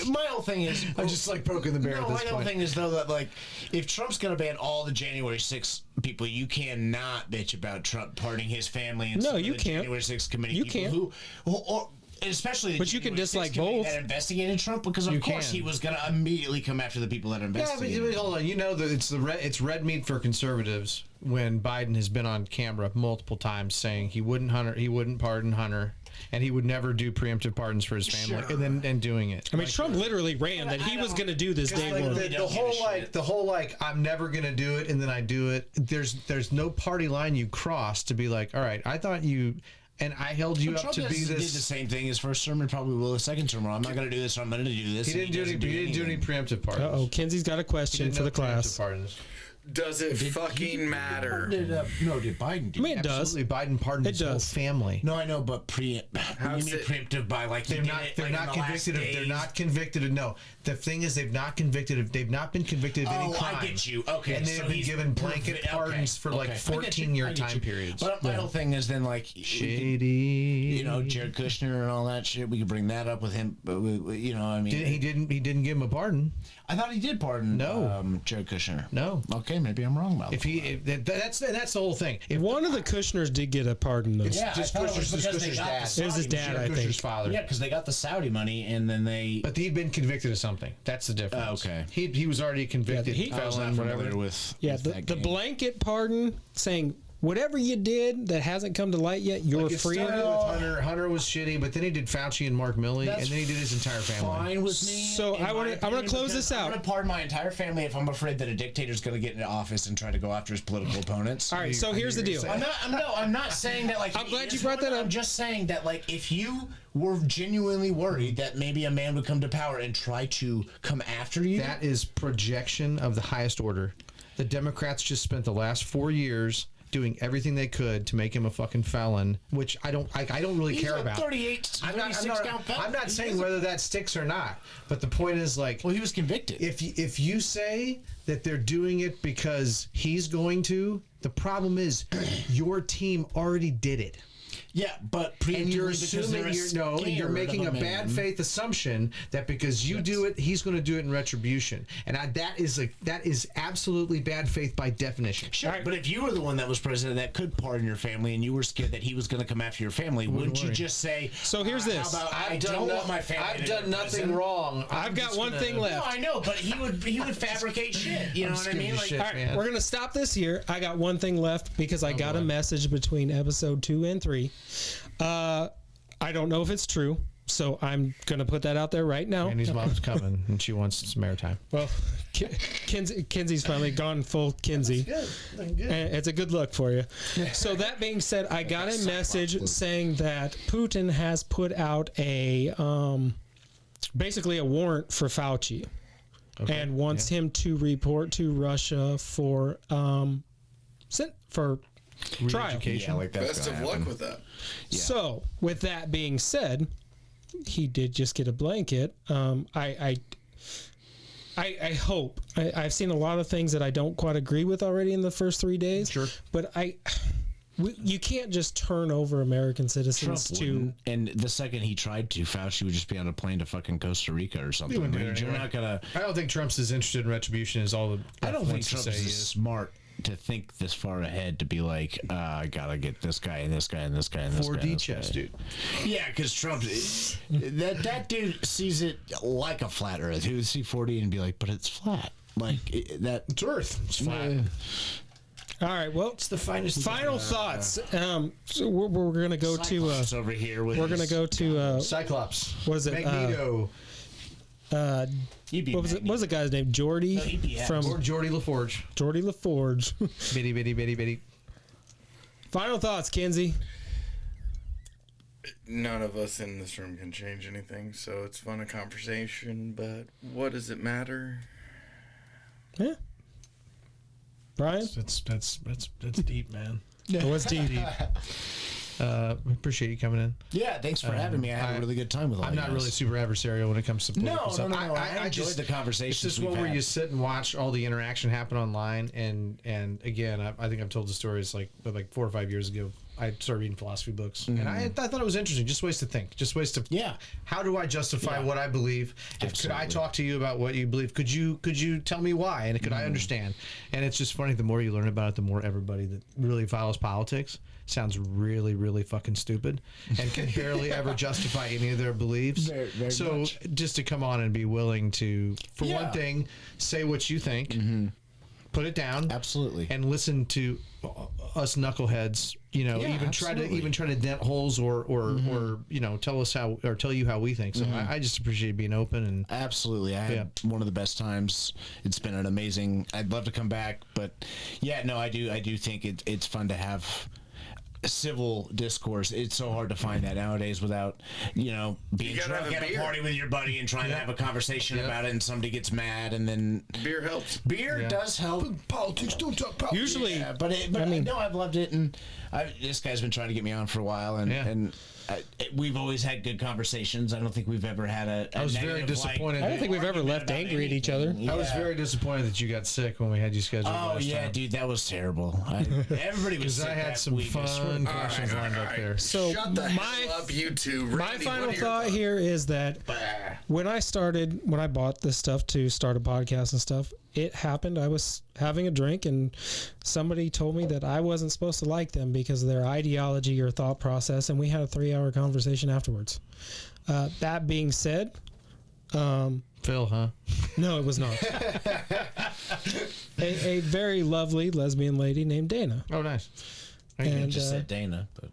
My whole thing is, I'm just like poking the bear at this point. My whole thing is though that like, if Trump's gonna ban all the January 6th people, you cannot bitch about Trump pardoning his family and you can't. January 6th committee. You people can't. Especially, but you can dislike both that investigated Trump because of course he was going to immediately come after the people that investigated. Yeah, but hold on. That it's red meat for conservatives when Biden has been on camera multiple times saying he wouldn't pardon Hunter. And he would never do preemptive pardons for his family, and doing it. I mean, Trump literally ran that he was going to do this day one. The whole I'm never going to do it, and then I do it. There's no party line you cross to be like, all right, I thought you. And I held you up to be this. He did the same thing his first term and probably will his second term. I'm not going to do this. I'm going to do this. He didn't do any preemptive pardons. Ken-Zee's got a question for the class. Does it fucking matter? Did Biden do? I mean, it does. Absolutely, Biden pardoned his whole family. No, I know, but preemptive by like they're not convicted of. No, the thing is they've not been convicted of any crime. I get you. Okay, and they've been given blanket pardons for like 14-year time periods. But my whole thing is then like shady. Jared Kushner and all that shit. We could bring that up with him. But I mean, he didn't give him a pardon. I thought he did pardon. No, Jared Kushner. No. Okay, maybe I'm wrong about that. That's the whole thing. If one of the Kushners did get a pardon, though. Yeah, just Kushner's dad. It was his dad, I think. Kushner's father. Yeah, because they got the Saudi money and then they. But he'd been convicted of something. That's the difference. Okay. He was already convicted. Yeah, felon, whatever. With the blanket pardon saying whatever you did that hasn't come to light yet, you're free of it. Hunter was shitty, but then he did Fauci and Mark Milley, and then he did his entire family. Fine with me. So I want to close this out. I'm going to pardon my entire family if I'm afraid that a dictator's going to get into office and try to go after his political opponents. All right, so here's the deal. I'm not saying that like. I'm glad you brought that up. I'm just saying that like if you were genuinely worried that maybe a man would come to power and try to come after you, that is projection of the highest order. The Democrats just spent the last 4 years doing everything they could to make him a fucking felon, which I don't really care about. 38, I'm not saying whether that sticks or not, but the point is like, well, he was convicted. If you say that they're doing it because he's going to, the problem is your team already did it. Yeah, but and you're assuming you're making a bad faith assumption that because you do it, he's going to do it in retribution, and that is absolutely bad faith by definition. Sure, but if you were the one that was president that could pardon your family, and you were scared that he was going to come after your family, wouldn't you just say? So here's this: I've done nothing wrong. I've got one thing left. No, I know, but he would fabricate shit. You know what I mean? Like, all right, we're gonna stop this here. I got one thing left because I got a message between episode 2 and 3. I don't know if it's true, so I'm gonna put that out there right now. Annie's mom's coming, and she wants some airtime. Well, Ken-Zee's finally gone full Ken-Zee. Good. It's a good look for you. So that being said, I got a message saying that Putin has put out a basically a warrant for Fauci, and wants him to report to Russia for trial. Yeah, like Best of luck with that. Yeah. So, with that being said, he did just get a blanket. I hope. I've seen a lot of things that I don't quite agree with already in the first 3 days. Sure. But you can't just turn over American citizens Trump and the second he tried to, Fauci would just be on a plane to fucking Costa Rica or something. You're not gonna. I don't think Trump's as interested in retribution as all the. I don't think Trump's as smart to think this far ahead to be like, I gotta get this guy and this guy and this guy and this 4D chess, dude. Yeah, because Trump, that dude sees it like a flat Earth. He would see 4D and be like, but it's flat. Like it's Earth. It's flat. All right. Well, it's the finest. Final thoughts. So we're gonna go Cyclops to over here. We're gonna go to Cyclops. What is it? Magneto. What was the guy's name? Geordie from Geordie LaForge. Geordie LaForge. bitty. Final thoughts, Ken-Zee. None of us in this room can change anything, so it's fun a conversation. But what does it matter? Yeah. Brian, that's deep, man. It was deep. Appreciate you coming in. Yeah, thanks for having me. I had a really good time with all I'm not really super adversarial when it comes to political stuff. No. I enjoyed the conversation. It's just one where you sit and watch all the interaction happen online. And again, I think I've told the stories like 4 or 5 years ago. I started reading philosophy books, and I thought it was interesting. Just ways to think. Just ways to. Yeah. How do I justify what I believe? Could I talk to you about what you believe? Could you tell me why? And could I understand? And it's just funny. The more you learn about it, the more everybody that really follows politics sounds really, really fucking stupid and can barely ever justify any of their beliefs. Very so much. Just to come on and be willing to, for one thing, say what you think, put it down, absolutely, and listen to us knuckleheads. Even try to dent holes or tell you how we think. So I just appreciate being open and absolutely. I had one of the best times. It's been an amazing. I'd love to come back, but I do think it's fun to have civil discourse. It's so hard to find that nowadays without being drunk at a party with your buddy and trying to have a conversation about it, and somebody gets mad, and then beer helps. Beer does help. Politics, don't talk politics. Usually, but I've loved it, and this guy's been trying to get me on for a while, and we've always had good conversations. I don't think we've ever had a I was very disappointed. I don't think we've ever left angry at each other. I was very disappointed that you got sick when we had you scheduled. Oh yeah, time. Dude, that was terrible. Everybody was sick. I had some fun questions lined up there. So shut the hell up, you two. Randy, my final thought here is that when I bought this stuff to start a podcast and stuff, it happened. I was having a drink and somebody told me that I wasn't supposed to like them because of their ideology or thought process, and we had a 3-hour conversation afterwards. That being said, Phil, huh? No, it was not. a very lovely lesbian lady named Dana. Oh, nice. And just said Dana, but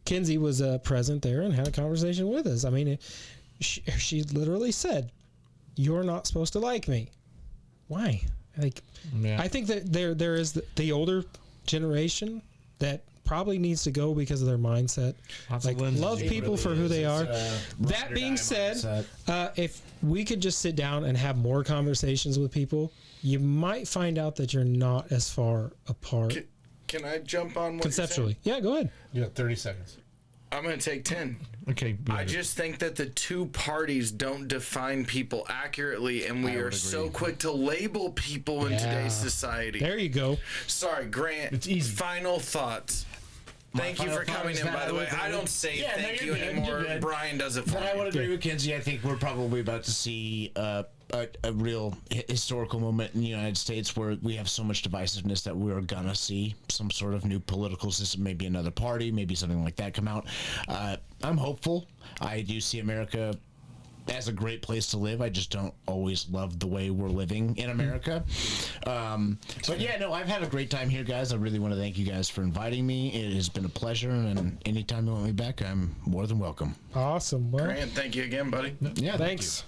Ken-Zee was present there and had a conversation with us. I mean, she literally said, "You're not supposed to like me." Why? Like, I think that there is the older generation that probably needs to go because of their mindset. Like, love people for who they are. That being said, if we could just sit down and have more conversations with people, you might find out that you're not as far apart. Can I jump on what conceptually? Yeah, go ahead. You got 30 seconds. I'm going to take 10. Okay. I just think that the two parties don't define people accurately, and we are so quick to label people in today's society. There you go. Sorry, Grant. It's easy. Final thoughts. Thank you for coming in, by the way. I don't say thank you anymore. Brian does it for me. I would agree with Ken-Zee. I think we're probably about to see a real historical moment in the United States where we have so much divisiveness that we're gonna see some sort of new political system, maybe another party, maybe something like that come out. I'm hopeful. I do see America as a great place to live. I just don't always love the way we're living in America. But yeah, no, I've had a great time here, guys. I really want to thank you guys for inviting me. It has been a pleasure, and anytime you want me back, I'm more than welcome. Awesome. Well, Grant, thank you again, buddy. Yeah, thanks.